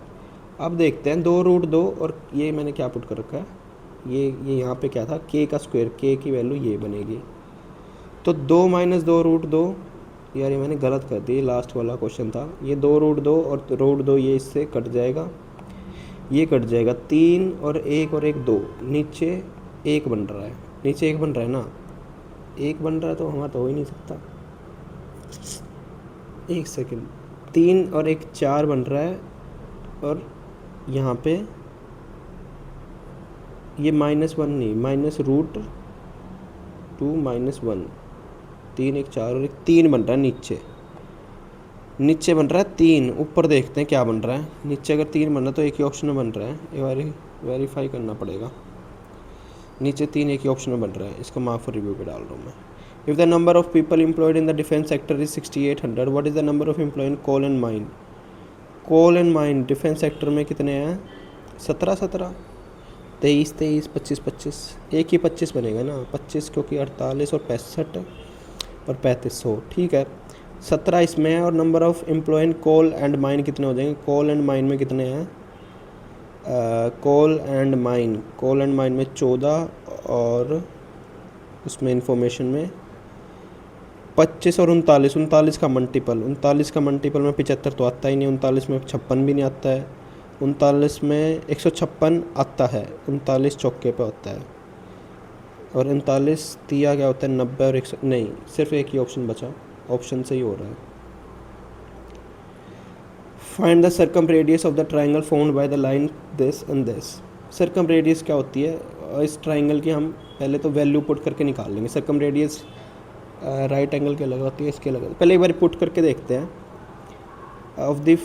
अब देखते हैं 2√2, और ये मैंने क्या पुट कर रखा है, ये यहाँ पे क्या था के का स्क्वायर, के की वैल्यू ये बनेगी, तो 2 - 2√2, यार ये मैंने गलत कर दी, लास्ट वाला क्वेश्चन था, ये 2√2 और √2 ये इससे कट जाएगा, ये कट जाएगा, 3 और 1 2, नीचे 1 बन रहा है, नीचे 1 बन रहा है ना, 1 बन रहा है तो हमारा तो हो ही नहीं सकता, 1 सेकंड, 3 और 1 4 बन रहा है, और यहाँ पे ये -1 नहीं, -√2 -1, 3 1 4 और 1 3 बन रहा है, नीचे बन रहा है 3, ऊपर देखते हैं क्या बन रहा है, नीचे अगर 3 बन रहा है तो एक ही ऑप्शन में बन रहा है, ये वेरीफाई करना पड़ेगा, नीचे 3 एक ही ऑप्शन में बन रहा है, इसको मार्क फॉर रिव्यू पे डाल रहा हूँ मैं। If the number of people employed in the defence sector is 6800, what is the number of employ in coal and mine, coal and mine defence sector में कितने हैं 17 17, 23 23, 25 25, एक ही 25 बनेगा ना, 25 क्योंकि 48 और 65 और 3500, ठीक है, 17 इसमें है, और number of employ in coal and mine कितने हो जाएंगे, कोल एंड माइन में कितने हैं, कोल एंड माइन में 14, और उसमें इंफॉर्मेशन में 25 और 39, 39 का मल्टीपल, 39 का मल्टीपल में 75 तो आता ही नहीं, 39 में 56 भी नहीं आता है, 39 में 156 आता है, 39 चौके पे होता है, और 39 तिया क्या होता है 90 और 100, नहीं सिर्फ एक ही ऑप्शन बचा, ऑप्शन से ही हो रहा है। Find the circum radius of the triangle found by the line this and this, circum radius क्या होती है, इस ट्राइंगल की हम पहले तो वैल्यू पुट करके निकाल लेंगे, सर्कम रेडियस राइट एंगल की अलग होती है, इसके अलग, पहले एक बार पुट करके देखते हैं, ऑफ द,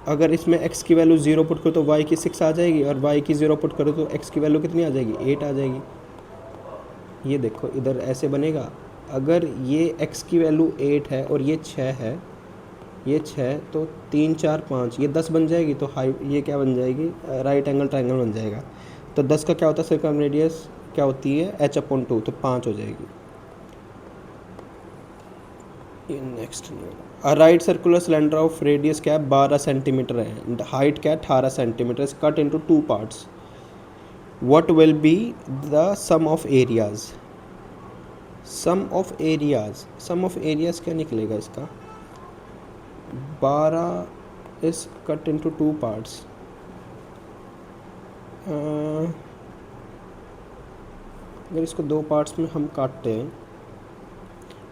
अगर इसमें x की वैल्यू 0 पुट करो तो y की 6 आ जाएगी, और y की 0 पुट करो तो x की वैल्यू कितनी आ जाएगी 8 आ जाएगी, ये देखो इधर ऐसे बनेगा, अगर ये x की वैल्यू 8 है और ये 6 है, ये 6 तो 3 4 5 ये 10 बन जाएगी, तो हाई ये क्या बन जाएगी राइट एंगल ट्राइंगल बन जाएगा, तो 10 का क्या होता है सर्कम रेडियस क्या होती है h/2, तो 5 हो जाएगी। ये next right circular cylinder of radius क्या है 12 सेंटीमीटर है, हाइट क्या है 18 centimetre, cut into 2 parts, what will be the sum of areas, sum of areas क्या निकलेगा इसका, 12 इज कट इनटू 2 पार्ट्स, अगर इसको 2 पार्ट्स में हम काटते हैं,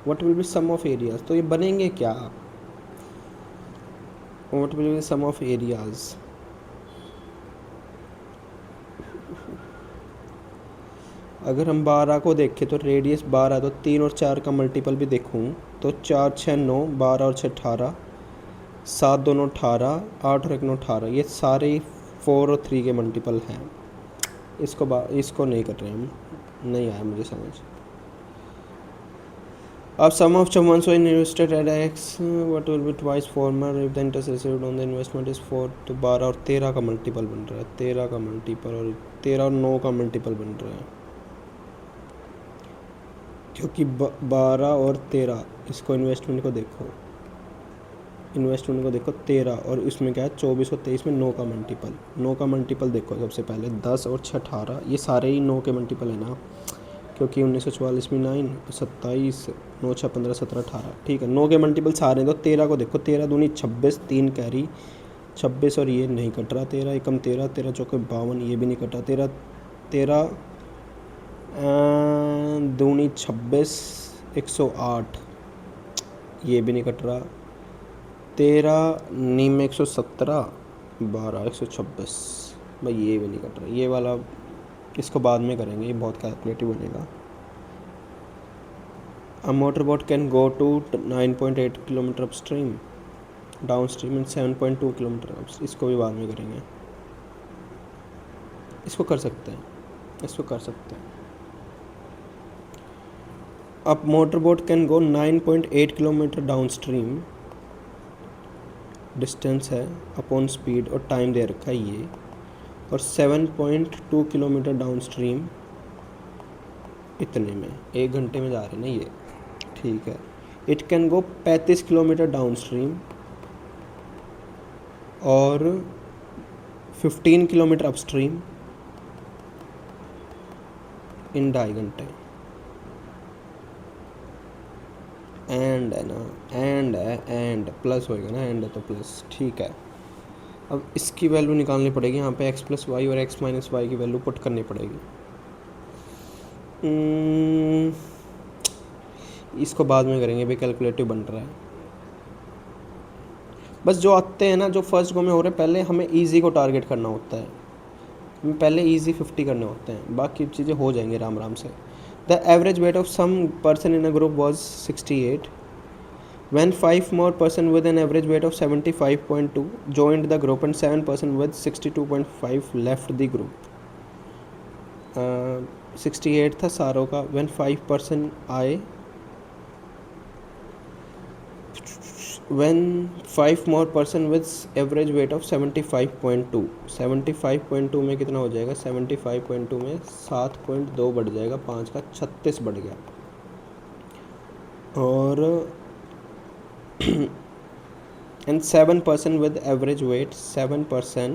what will be sum of areas, तो ये बनेंगे क्या, what will be sum of areas, अगर हम 12 को देखें तो रेडियस 12, तो 3 और 4 का मल्टीपल भी देखूँ तो 4 6 9, 12 और 6 18, 7 दोनों 18, 8 और 1 9 18, ये सारे 4 और 3 के मल्टीपल हैं। इसको नहीं कर रहे हम, नहीं आया मुझे समझ। अब sum of someone so invested at x what will be twice former if the interest received on the investment is 4, तो 12 और 13 का मल्टीपल बन रहा है, 13 का मल्टीपल और 13 और 9 का मल्टीपल बन रहा है, क्योंकि 12 और 13, इसको इन्वेस्टमेंट को देखो, 13 और इसमें क्या है 24 और 23 में 9 का मल्टीपल, 9 का मल्टीपल देखो सबसे पहले 10 और 6 18, ये सारे ही 9 के मल्टीपल है ना, क्योंकि 1944 में 9, 27, 9 6 15 17 18, ठीक है 9 के मल्टीपल सारे हैं। तो 13 को देखो, 13 दूनी 26, 3 कैरी 26 और ये नहीं कट रहा, 13 एकम 13, 13 चौके 52, ये भी नहीं कटा, 13 दूनी 26, 108, ये भी नहीं कट रहा, 13 नीम 117, 12 126, भाई ये भी नहीं कट रहा, ये वाला इसको बाद में करेंगे, ये बहुत कैलकुलेटिव बनेगा। A motorboat can go to 9.8 kilometre upstream, downstream and 7.2 kilometre upstream, इसको भी बाद में करेंगे, इसको कर सकते हैं। अब motorboat can go 9.8 kilometre downstream distance है अपॉन स्पीड और टाइम दे रखा है ये, और 7.2 किलोमीटर डाउनस्ट्रीम इतने में 1 घंटे में जा रहे हैं ना ये, ठीक है। It can go 35 kilometre downstream और 15 किलोमीटर अपस्ट्रीम इन 2.5 घंटे। एंड है ना, एंड प्लस होएगा ना, एंड है तो प्लस, ठीक है। अब इसकी वैल्यू निकालनी पड़ेगी, यहाँ पे x प्लस वाई और x माइनस वाई की वैल्यू पुट करनी पड़ेगी। इसको बाद में करेंगे भाई, कैलकुलेटिव बन रहा है। बस जो आते हैं ना, जो फर्स्ट गो में हो रहे हैं, पहले हमें इजी को टारगेट करना होता है, हमें पहले इजी 50 करने होते हैं, बाकी चीज़ें हो जाएंगी आराम आराम से। The average weight of some person in a group was 68 when 5 more person with an average weight of 75.2 joined the group and 7 person with 62.5 left the group। 68 था सारों का, when 5 person आए, when 5 more person with average weight of 75.2, 75.2 में कितना हो जाएगा, 75.2 में 7.2 बढ़ जाएगा, 5 का 36 बढ़ गया, और and 7 person with average weight, 7 person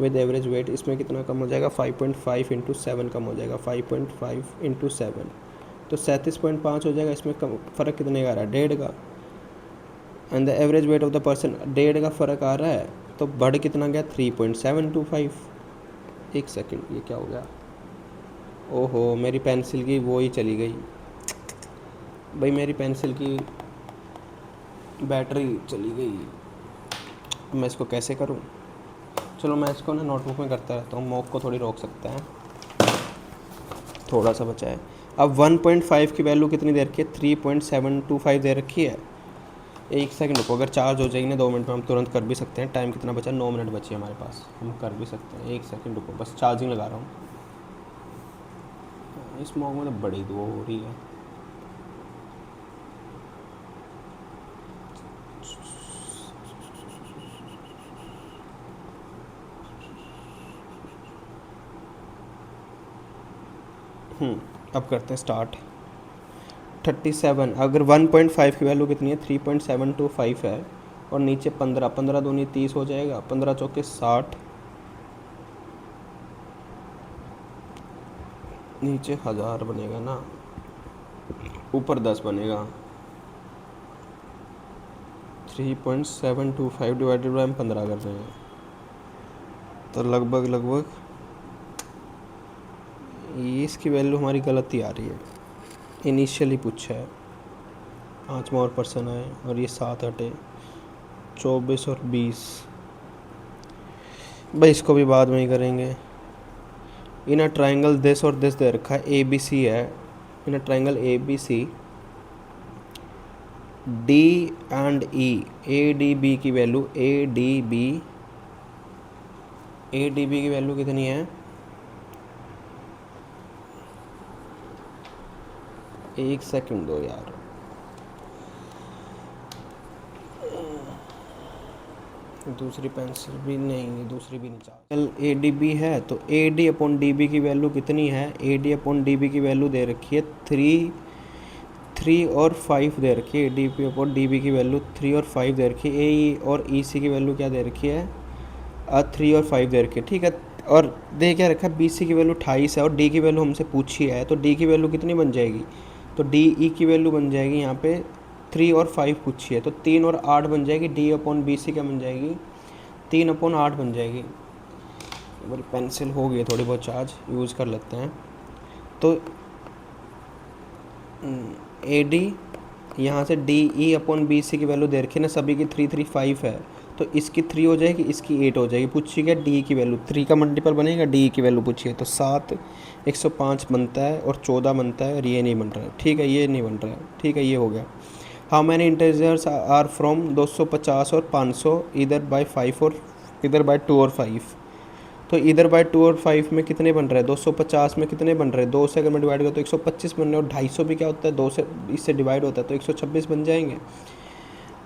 with average weight, इसमें कितना कम हो जाएगा, 5.5 इंटू 7 कम हो जाएगा, 5.5 इंटू 7 तो 37.5 हो जाएगा। इसमें कम फ़र्क कितने का आ रहा है, 1.5 का, and the average weight of the person 1.5 का फ़र्क आ रहा है, तो बढ़ कितना गया, 3.725। एक सेकंड, ये क्या हो गया, ओहो मेरी पेंसिल की वो ही चली गई भाई, मेरी पेंसिल की बैटरी चली गई, मैं इसको कैसे करूं। चलो मैं इसको ना नोटबुक में करता रहता हूँ, मॉक को थोड़ी रोक सकते हैं, थोड़ा सा बचा है। अब 1.5 की वैल्यू कितनी दे रखी है, 3.725 दे रखी है। एक सेकंड रुको, अगर चार्ज हो जाएगी ना 2 मिनट में, हम तुरंत कर भी सकते हैं। टाइम कितना बचा, 9 मिनट बची है हमारे पास, हम कर भी सकते हैं। एक सेकंड रुको, बस चार्जिंग लगा रहा हूँ। इस मॉक में तो बड़ी दुआ हो रही है। अब करते हैं स्टार्ट। 37, अगर 1.5 की वैल्यू कितनी है, 3.725 है, और नीचे 15, 15 दूनी 30 हो जाएगा, 15 चौके 60, नीचे 1000 बनेगा ना, ऊपर 10 बनेगा। 3.725 डिवाइडेड बाय हम 15 कर रहे हैं, तो लगभग ये इसकी वैल्यू हमारी गलत ही आ रही है। इनिशियली पूछा है 5 और पर्सन आए और ये 7 हटे, 24 और 20, भाई इसको भी बाद में ही करेंगे। इन अ ट्राइंगल दिस और दिस दे रखा है, ए बी सी है। In a triangle A B C, D and E, A D B की वैल्यू, ए डी बी की वैल्यू कितनी है? एक सेकंड दो यार, दूसरी पेंसिल भी नहीं, दूसरी भी नहीं चाहिए। ए डी बी है तो A D upon D B की वैल्यू कितनी है? A D upon D B की वैल्यू दे रखी है 3 और 5 दे रखी है। A D P upon D B की वैल्यू 3 और 5 दे रखी है। ए और ई सी की वैल्यू क्या दे रखी है? 3 और 5 दे रखी है, ठीक है। और दे क्या रखा है? बी सी की वैल्यू 28 है और डी की वैल्यू हमसे पूछी है, तो डी की वैल्यू कितनी बन जाएगी? तो डी ई की वैल्यू बन जाएगी यहाँ पे 3 और 5 पूछी है, तो 3 और 8 बन जाएगी। डी अपॉन बी सी क्या बन जाएगी? 3 अपॉन 8 बन जाएगी। हमारी पेंसिल हो गई है थोड़ी बहुत चार्ज, यूज़ कर लेते हैं। तो ए डी, यहाँ से D E upon B C की वैल्यू दे रखी है ना, सभी की 3 3 5 है, तो इसकी 3 हो जाएगी, इसकी 8 हो जाएगी। पूछी गया डी की वैल्यू, 3 का मल्टीपल बनेगा, डी की वैल्यू पूछी है, तो 7 105 बनता है और 14 बनता है, और ये नहीं बन रहा है, ठीक है, ये नहीं बन रहा है, ठीक है, ये हो गया। How many integers are from 250 और 500 इधर बाय 5 और इधर बाय 2 और 5? तो इधर बाय 2 और 5 में कितने बन रहे हैं? 250 में कितने बन रहे हैं? 2 से अगर मैं डिवाइड करूँ तो 125 बन रहे हैं, और 250 भी क्या होता है? 2 से इससे डिवाइड होता है, तो 126 बन जाएंगे।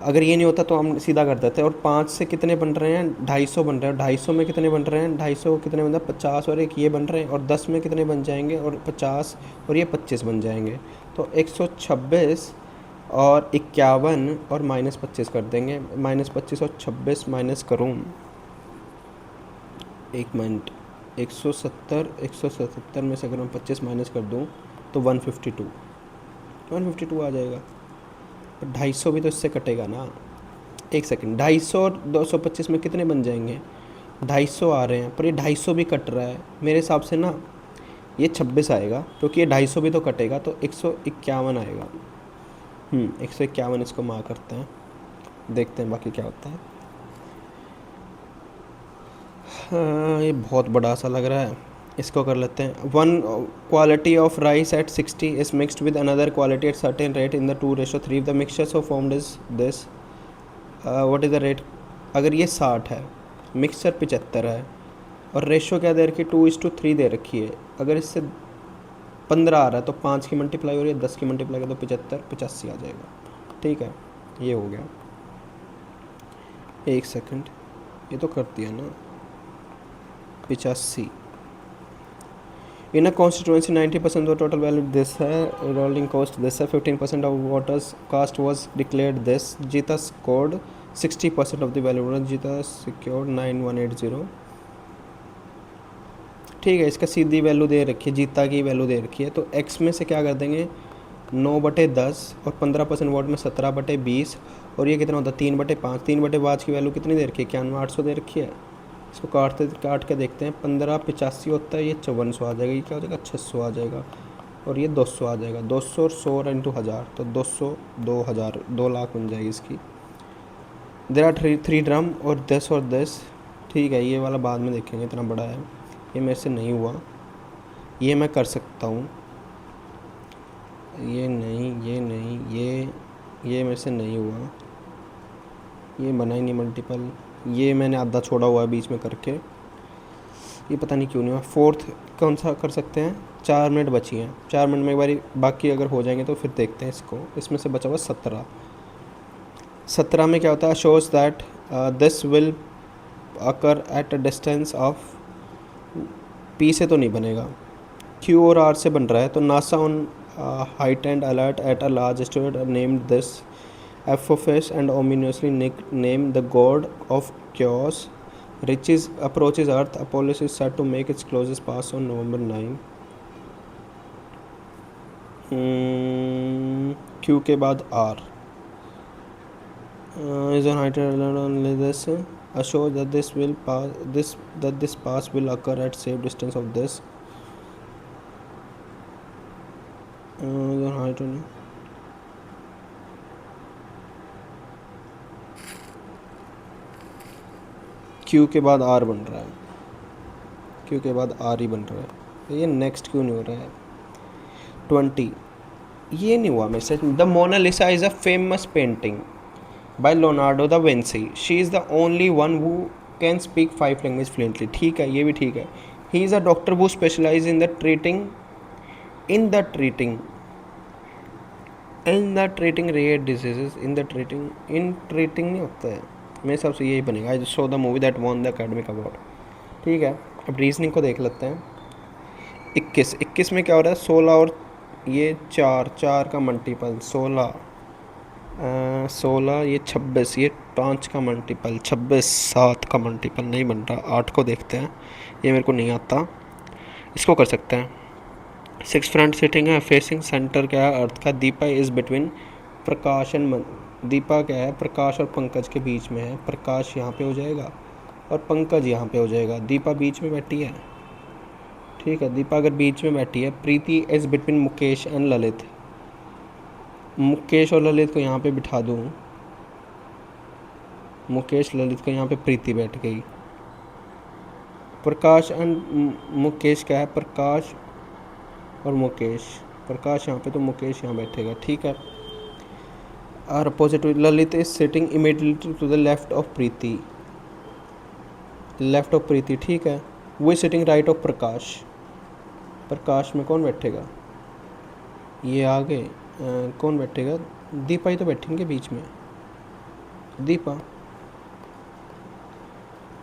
अगर ये नहीं होता तो हम सीधा कर देते हैं। और 5 से कितने बन रहे हैं? 250 बन रहे हैं। 250 में कितने बन रहे हैं? 250 कितने बन रहे हैं? 50 और एक ये बन रहे हैं, और 10 में कितने बन जाएंगे? और 50 और ये 25 बन जाएंगे। तो 126 और 51 और -25 कर देंगे। -25 और 26 माइनस करूँ, एक मिनट, 170 में से अगर मैं 25 माइनस कर दूँ तो 152 आ जाएगा। पर 250 भी तो इससे कटेगा ना। एक सेकंड, 250 और 225 में कितने बन जाएंगे? 250 आ रहे हैं, पर ये 250 भी कट रहा है मेरे हिसाब से ना, ये 26 आएगा, क्योंकि ये 250 भी तो कटेगा, तो 151 आएगा। 151 इसको मार करते हैं, देखते हैं बाकी क्या होता है। हाँ, ये बहुत बड़ा सा लग रहा है, इसको कर लेते हैं। 1 quality of rice at 60 is mixed with another quality at certain rate in the 2:3। The mixture so formed is this, what is the rate? अगर ये 60 है, मिक्सचर 75 है, और रेशो क्या दे रखी है? 2:3 दे रखी है। अगर इससे 15 आ रहा है तो 5 की मल्टीप्लाई हो रही है, 10 की मल्टीप्लाई कर तो 75 85 आ जाएगा, ठीक है, ये हो गया। एक सेकंड, ये तो कर दिया ना, 85। In a constituency 90% of total value this है, रोलिंग कॉस्ट दिस है, 15% of voters cast was declared this, जीता स्कोर्ड 60% ऑफ द वैल्यू, जीता सिक्योर्ड 9180। ठीक है, इसका सीधी वैल्यू दे रखी है, जीता की वैल्यू दे रखी है, तो एक्स में से क्या कर देंगे? 9/10 और 15% वोट में 17/20, और ये कितना होता है? 3/5। 3/5 की वैल्यू कितनी दे रखी है? 91,800 दे रखी है। इसको काट के देखते हैं, 15 85 होता है, ये 5400 आ जाएगा, ये क्या हो जाएगा? 600 आ जाएगा, और ये 200 आ जाएगा। 200 और 100 इंटू 1000, तो 200 2000 2 लाख बन जाएगी इसकी। देर आर 3 ड्रम और 10, ठीक है, ये वाला बाद में देखेंगे, इतना बड़ा है, ये मेरे से नहीं हुआ, ये मैं कर सकता हूँ, ये नहीं, ये मेरे से नहीं हुआ, ये बना ही नहीं मल्टीपल, ये मैंने आधा छोड़ा हुआ है बीच में करके, ये पता नहीं क्यों नहीं हुआ। फोर्थ कौन सा कर सकते हैं? 4 मिनट बची हैं, 4 मिनट में एक बारी बाकी अगर हो जाएंगे तो फिर देखते हैं इसको। इसमें से बचा हुआ 17 में क्या होता है? Shows that this will occur at a distance of, P से तो नहीं बनेगा, क्यू और आर से बन रहा है, तो NASA on heightened alert at a large asteroid named this Apophis and ominously nicknamed the god of chaos approaches Earth. Apollo is set to make its closest pass on November 9. Q के बाद R is on heightened alert on this assure that this pass will occur at safe distance of this Q के बाद are बन रहा है, Q के बाद are ही बन रहा है। ये नेक्स्ट क्यों नहीं हो रहा है? 20, ये नहीं हुआ मेरे से। The Mona Lisa is a famous painting by Leonardo da Vinci. She is the only one who can speak 5 language fluently. ठीक है, ये भी ठीक है। He is a doctor who specialise in the treating in the treating in the treating rare diseases in treating नहीं होता है मेरे हिसाब से, यही बनेगा। I show the movie that won the academic award. ठीक है, अब रीजनिंग को देख लेते हैं। 21 में क्या हो रहा है? 16 और ये 4 का मल्टीपल 16, 16 ये 26, ये 5 का मल्टीपल 26, 7 का मल्टीपल नहीं बन रहा। 8 को देखते हैं, ये मेरे को नहीं आता, इसको कर सकते हैं। 6 फ्रंट सिटिंग है, फेसिंग सेंटर क्या है अर्थ का। Deepa is between Prakash and Deepa क्या है? प्रकाश और पंकज के बीच में है। प्रकाश यहाँ पे हो जाएगा और पंकज यहाँ पे हो जाएगा। दीपा बीच में बैठी है। ठीक है, दीपा अगर बीच में बैठी है। Preeti is between Mukesh and Lalit. Mukesh और ललित को यहाँ पे बिठा दूँ। मुकेश ललित को यहाँ पे प्रीति बैठ गई। प्रकाश एंड मुकेश क्या है? प्रकाश और मुकेश। प्रकाश यहाँ पे तो मुकेश यहाँ बैठेगा। ठीक है, और opposite Lalit is sitting immediately to the left of Preeti. Left of Preeti, ठीक है। वो is sitting right of Prakash. Prakash में कौन बैठेगा? ये आगे कौन बैठेगा? दीपा ही तो बैठेंगे बीच में, दीपा।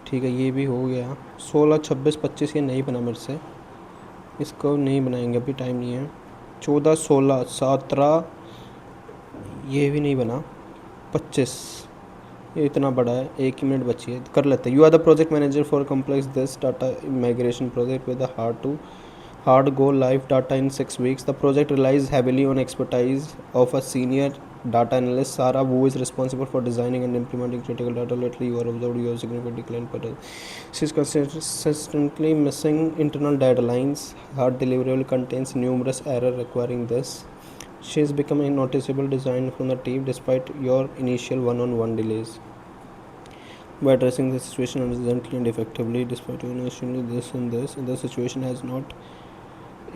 ठीक है, ये भी हो गया। 16, 26, 25 ये नहीं बना मेरे से, इसको नहीं बनाएंगे, अभी टाइम नहीं है। 14, 16, 17 ये भी नहीं बना। 25 ये इतना बड़ा है, 1 मिनट बची है, कर लेते हैं। You are the project manager for complex this data migration project with hard go live data in 6 weeks. The project relies heavily on expertise of a senior data analyst, Sarah, who is responsible for designing and implementing critical data. Lately, you are observed your significant decline pattern. She is consistently missing internal deadlines. Her deliverable contains numerous errors requiring this. She is becoming a noticeable design from the team despite your initial one-on-one delays. By addressing the situation urgently and effectively, despite your initially this, the situation has not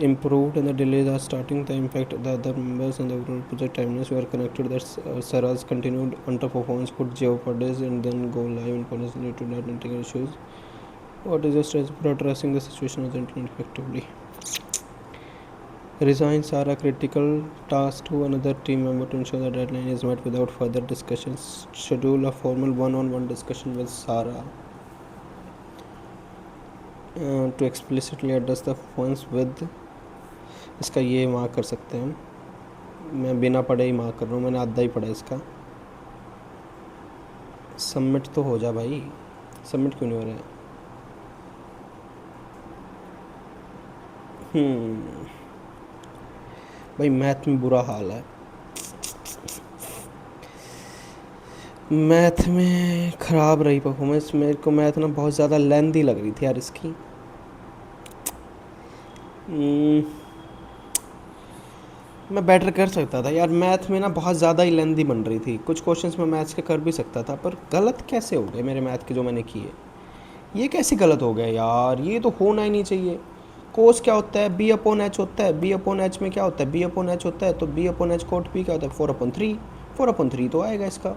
improved and the delays are starting to impact the other members and the overall project timelines. We are connected that Sarah's continued underperformance could jeopardize and then go live in policy due to not technical issues. What is your strategy for addressing the situation urgently and effectively? Resign Sarah critical task to another team member to ensure the deadline is met without further discussions. Schedule a formal one-on-one discussion with Sarah to explicitly address the points with. इसका ये mark कर सकते हैं, मैं बिना पढ़े ही mark कर रहा हूँ, मैंने आधा ही पढ़ा इसका। सबमिट तो हो जा भाई, सबमिट क्यों नहीं हो रहा है? भाई मैथ में बुरा हाल है, मैथ में ख़राब रही परफॉर्मेंस। मेरे को मैथ ना बहुत ज़्यादा लेंथी लग रही थी यार इसकी। मैं बेटर कर सकता था यार, मैथ में ना बहुत ज़्यादा ही लेंथी बन रही थी। कुछ क्वेश्चंस मैं मैथ्स के कर भी सकता था, पर गलत कैसे हो गए मेरे मैथ के जो मैंने किए? ये कैसे गलत हो गए यार? ये तो होना ही नहीं चाहिए। कोस क्या होता है? बी अपॉन एच होता है। बी अपॉन एच में क्या होता है? बी अपॉन एच होता है, तो B upon H cot P क्या होता है? 4/3। 4/3 तो आएगा इसका।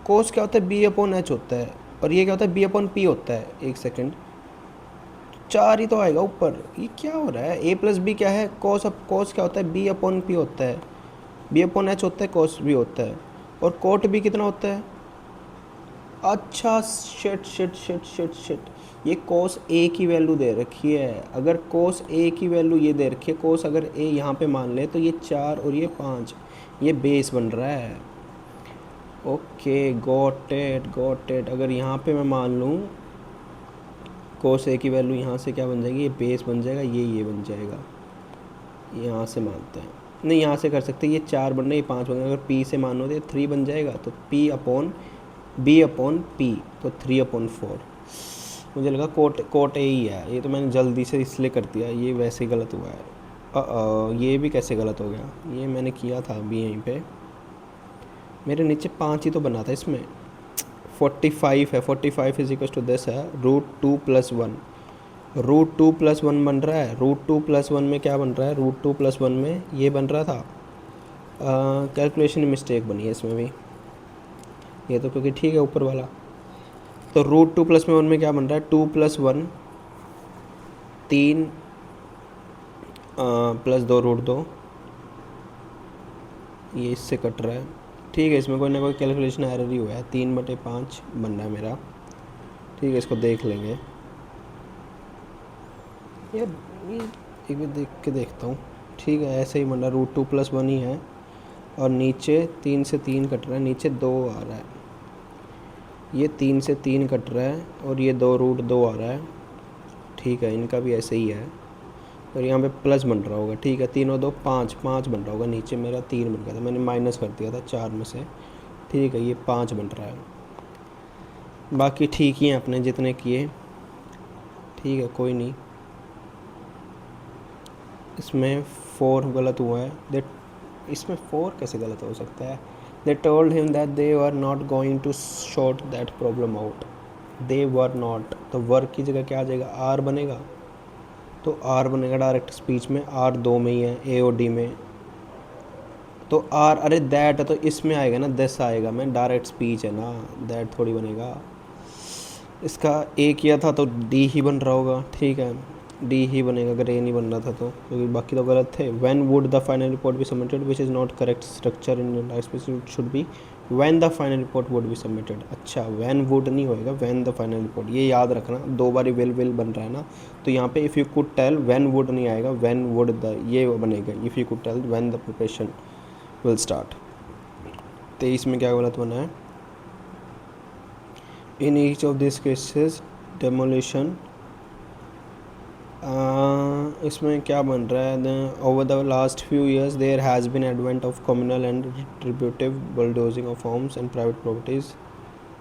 कोस क्या होता है? बी अपॉन एच होता है, और ये क्या होता है? बी अपॉन पी होता है। एक सेकेंड, 4 ही तो आएगा ऊपर। ये क्या हो रहा है? ए प्लस बी क्या है? कोस। अब कोस क्या होता है? बी अपॉन पी होता है। बी अपॉन एच होता है, कोस भी होता है, और कोट बी कितना होता है? अच्छा, shit shit shit shit shit, ये कोस ए की वैल्यू दे रखी है। अगर कोस ए की वैल्यू ये दे रखी है, कोस अगर ए यहाँ पे मान ले, तो ये 4 और ये 5, ये बेस बन रहा है। Okay, got it. अगर यहाँ पे मैं मान लूँ कोस ए की वैल्यू, यहाँ से क्या बन जाएगी? ये बेस बन जाएगा, ये बन जाएगा। यहाँ से मानते हैं, नहीं यहाँ से कर सकते। ये 4 बन रहे, ये 5 बन रहे। अगर पी से मानो तो 3 बन जाएगा, तो P upon B upon P, तो 3/4। मुझे लगा कोट ए ही है, ये तो मैंने जल्दी से इसलिए कर दिया, ये वैसे ही गलत हुआ है। ये भी कैसे गलत हो गया? ये मैंने किया था अभी यहीं पे, मेरे नीचे 5 ही तो बना था इसमें। 45 है, 45 इज इक्वल टू दिस है, √2 + 1। रूट 2 + 1 बन रहा है। रूट 2 + 1 में क्या बन रहा है, रूट 2 + 1 में ये बन रहा था, कैलकुलेशन मिस्टेक बनी है इसमें भी, ये तो क्योंकि ठीक है ऊपर वाला। तो रूट 2 + 1 में क्या बन रहा है, 2 + 1 3 +2 √2, ये इससे कट रहा है। ठीक है, इसमें कोई ना कोई कैलकुलेशन एरर ही हुआ है। 3/5 बन रहा है मेरा। ठीक है, इसको देख लेंगे यार, ये एक बार देख के देखता हूँ। ठीक है, ऐसे ही बन रहा है, रूट 2 + 1 ही है, और नीचे 3 से 3 कट रहा है, नीचे 2 आ रहा है। ये 3 से 3 कट रहा है और ये 2 √2 आ रहा है। ठीक है, इनका भी ऐसे ही है, और यहाँ पे प्लस बन रहा होगा। ठीक है, 3 और 2 5, 5 बन रहा होगा। नीचे मेरा 3 बन गया था, मैंने माइनस कर दिया था 4 में से। ठीक है, ये 5 बन रहा है। बाकी ठीक ही हैं अपने जितने किए। ठीक है, कोई नहीं। इसमें 4 गलत हुआ है। इसमें 4 कैसे गलत हो सकता है। They told him that they were not going to sort that problem out. They were not, तो वर्क की जगह क्या आ जाएगा, आर बनेगा। तो आर बनेगा डायरेक्ट स्पीच में, आर 2 में ही है, ए और डी में। तो आर, अरे दैट तो इसमें आएगा ना, 10 आएगा। मैं डायरेक्ट स्पीच है ना, दैट थोड़ी बनेगा। इसका ए किया था तो डी ही बन रहा होगा। ठीक है, डी ही बनेगा अगर ए नहीं बन रहा था तो, क्योंकि बाकी तो गलत थे। When would the final report be submitted, which is not correct structure in should be when the final report would be submitted. अच्छा, व्हेन वुड नहीं होएगा, व्हेन द फाइनल रिपोर्ट, ये याद रखना। 2 बार विल बन रहा है ना, तो यहाँ पे if you could tell, when would नहीं आएगा, व्हेन वुड द ये बनेगा, if you could tell when the preparation will start. 23 में क्या गलत बना है, in each of this cases demolition, इसमें क्या बन रहा है, over the last few years there has bin advent of communal and retributive bulldozing of homes and private properties.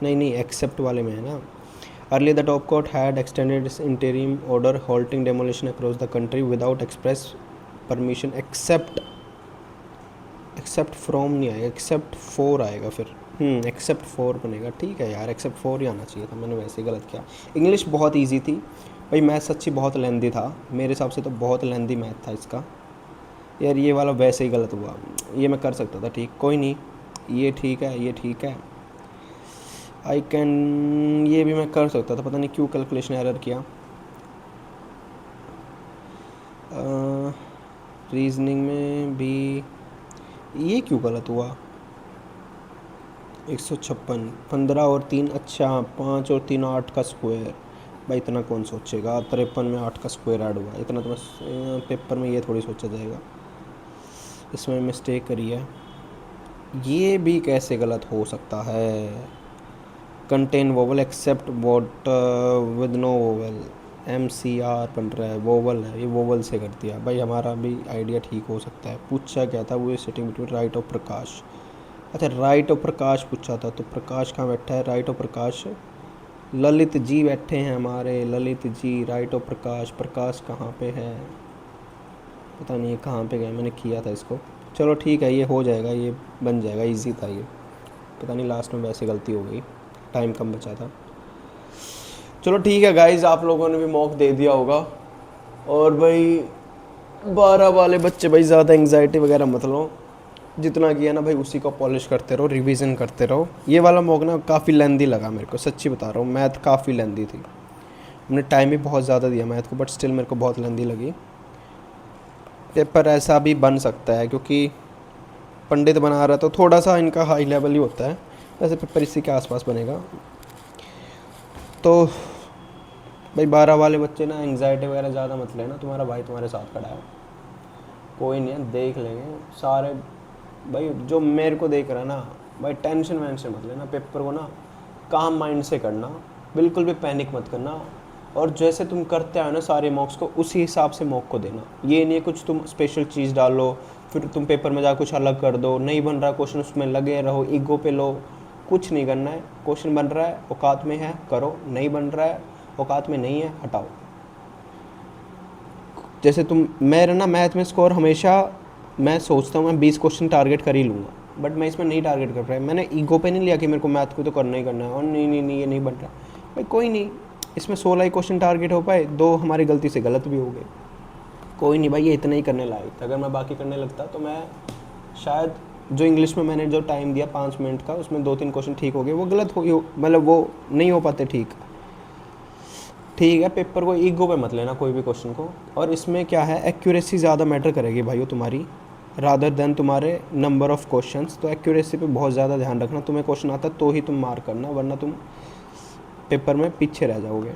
नहीं, एक्सेप्ट वाले में है ना। Early the top court had extended interim order halting demolition across the country without express permission except from नहीं आएगा, accept 4 आएगा फिर। Accept 4 बनेगा। ठीक है यार, एक्सेप्ट 4 ही आना चाहिए था, मैंने वैसे ही गलत किया। इंग्लिश बहुत ईजी थी भाई, मैथ सच्ची बहुत लेंदी था मेरे हिसाब से, तो बहुत लेंदी मैथ था इसका यार। ये वाला वैसे ही गलत हुआ, ये मैं कर सकता था। ठीक, कोई नहीं, ये ठीक है, ये ठीक है। आई कैन, ये भी मैं कर सकता था, पता नहीं क्यों कैलकुलेशन एरर किया। रीजनिंग में भी ये क्यों गलत हुआ, 156, 15 और 3, अच्छा 5 और 3 8 का स्क्वायर। भाई इतना कौन सोचेगा, 53 में 8 का स्क्वायर ऐड हुआ, इतना तो बस पेपर में ये थोड़ी सोचा जाएगा। इसमें मिस्टेक करी है, ये भी कैसे गलत हो सकता है। Contain vowel except what with no vowel, MCR बन रहा है, वोवल है, ये वोवल से कर दिया। भाई हमारा भी आइडिया ठीक हो सकता है। पूछा क्या था, वो सिटिंग बिटवीन राइट और प्रकाश। अच्छा, राइट और प्रकाश पूछा था, तो प्रकाश कहाँ बैठा है, राइट और प्रकाश, ललित जी बैठे हैं हमारे, ललित जी। राइट और प्रकाश, प्रकाश कहाँ पे है, पता नहीं कहाँ पे गए, मैंने किया था इसको। चलो ठीक है, ये हो जाएगा, ये बन जाएगा, इजी था ये। पता नहीं लास्ट में वैसे गलती हो गई, टाइम कम बचा था। चलो ठीक है गाइज, आप लोगों ने भी मॉक दे दिया होगा। और भाई 12 वाले बच्चे भाई ज़्यादा एंग्जाइटी वगैरह मत लो, जितना किया ना भाई उसी को पॉलिश करते रहो, रिवीजन करते रहो। ये वाला मॉक ना काफ़ी लेंदी लगा मेरे को, सच्ची बता रहा हूँ, मैथ काफ़ी लेंदी थी। हमने टाइम भी बहुत ज़्यादा दिया मैथ को, बट स्टिल मेरे को बहुत लेंदी लगी। पेपर ऐसा भी बन सकता है क्योंकि पंडित बना रहा, तो थोड़ा सा इनका हाई लेवल ही होता है, वैसे पेपर इसी के आसपास बनेगा। तो भाई 12 वाले बच्चे ना एंग्जाइटी वगैरह ज़्यादा मत लेना, तुम्हारा भाई तुम्हारे साथ खड़ा है, कोई नहीं है, देख लेंगे सारे। भाई जो मेरे को देख रहा है ना भाई, टेंशन वेंशन मत लेना, पेपर को ना काम माइंड से करना, बिल्कुल भी पैनिक मत करना। और जैसे तुम करते आए ना सारे मॉक्स को, उसी हिसाब से मॉक को देना। ये नहीं कुछ तुम स्पेशल चीज़ डालो फिर तुम पेपर में जा कुछ अलग कर दो, नहीं बन रहा क्वेश्चन उसमें लगे रहो, ईगो पे लो, कुछ नहीं करना है। क्वेश्चन बन रहा है, औकात में है करो, नहीं बन रहा है, औकात में नहीं है, हटाओ। जैसे तुम, मेरा ना मैथ में स्कोर हमेशा, मैं सोचता हूँ मैं 20 क्वेश्चन टारगेट कर ही लूँगा, बट मैं इसमें नहीं टारगेट कर पाया। मैंने ईगो पे नहीं लिया कि मेरे को मैथ को तो करना ही करना है, और नहीं नहीं नहीं ये नहीं बन रहा भाई, कोई नहीं, इसमें 16 ही क्वेश्चन टारगेट हो पाए, 2 हमारी गलती से गलत भी हो गए। कोई नहीं भाई, ये इतना ही करने लायक था। अगर मैं बाकी करने लगता तो मैं शायद, जो इंग्लिश में मैंने जो टाइम दिया 5 मिनट का, उसमें 2-3 क्वेश्चन ठीक हो गए, वो गलत हो, मतलब वो नहीं हो पाते ठीक। ठीक है, पेपर को ईगो पे मत लेना कोई भी क्वेश्चन को। और इसमें क्या है, एक्यूरेसी ज़्यादा मैटर करेगी भाइयों तुम्हारी, रादर देन तुम्हारे नंबर ऑफ क्वेश्चंस। तो एक्यूरेसी पे बहुत ज़्यादा ध्यान रखना। तुम्हें क्वेश्चन आता तो ही तुम मार्क करना, वरना तुम पेपर में पीछे रह जाओगे।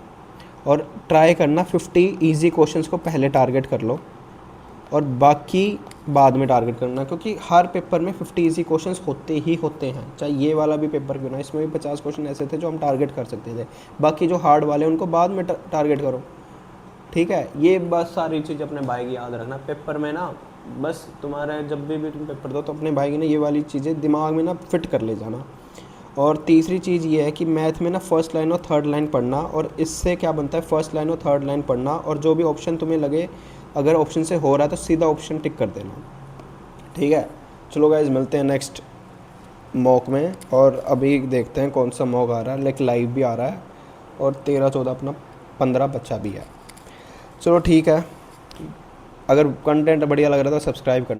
और ट्राई करना 50 इजी क्वेश्चंस को पहले टारगेट कर लो और बाकी बाद में टारगेट करना, क्योंकि हर पेपर में 50 इजी क्वेश्चंस होते ही होते हैं। चाहे ये वाला भी पेपर क्यों ना, इसमें भी 50 क्वेश्चन ऐसे थे जो हम टारगेट कर सकते थे। बाकी जो हार्ड वाले उनको बाद में टारगेट करो। ठीक है, ये बस सारी चीज़ अपने भाई की याद रखना पेपर में ना। बस तुम्हारे जब भी तुम पेपर दो तो अपने भाई की ना ये वाली चीज़ें दिमाग में ना फिट कर ले जाना। और तीसरी चीज़ ये है कि मैथ में ना फर्स्ट लाइन और थर्ड लाइन पढ़ना। और इससे क्या बनता है, फर्स्ट लाइन और थर्ड लाइन पढ़ना, और जो भी ऑप्शन तुम्हें लगे, अगर ऑप्शन से हो रहा है तो सीधा ऑप्शन टिक कर देना। ठीक है, चलो गाइज, मिलते हैं नेक्स्ट मॉक में। और अभी देखते हैं कौन सा मॉक आ रहा है, लाइक लाइव भी आ रहा है और 13-14 अपना 15 बच्चा भी है। चलो ठीक है, अगर कंटेंट बढ़िया लग रहा था सब्सक्राइब करना।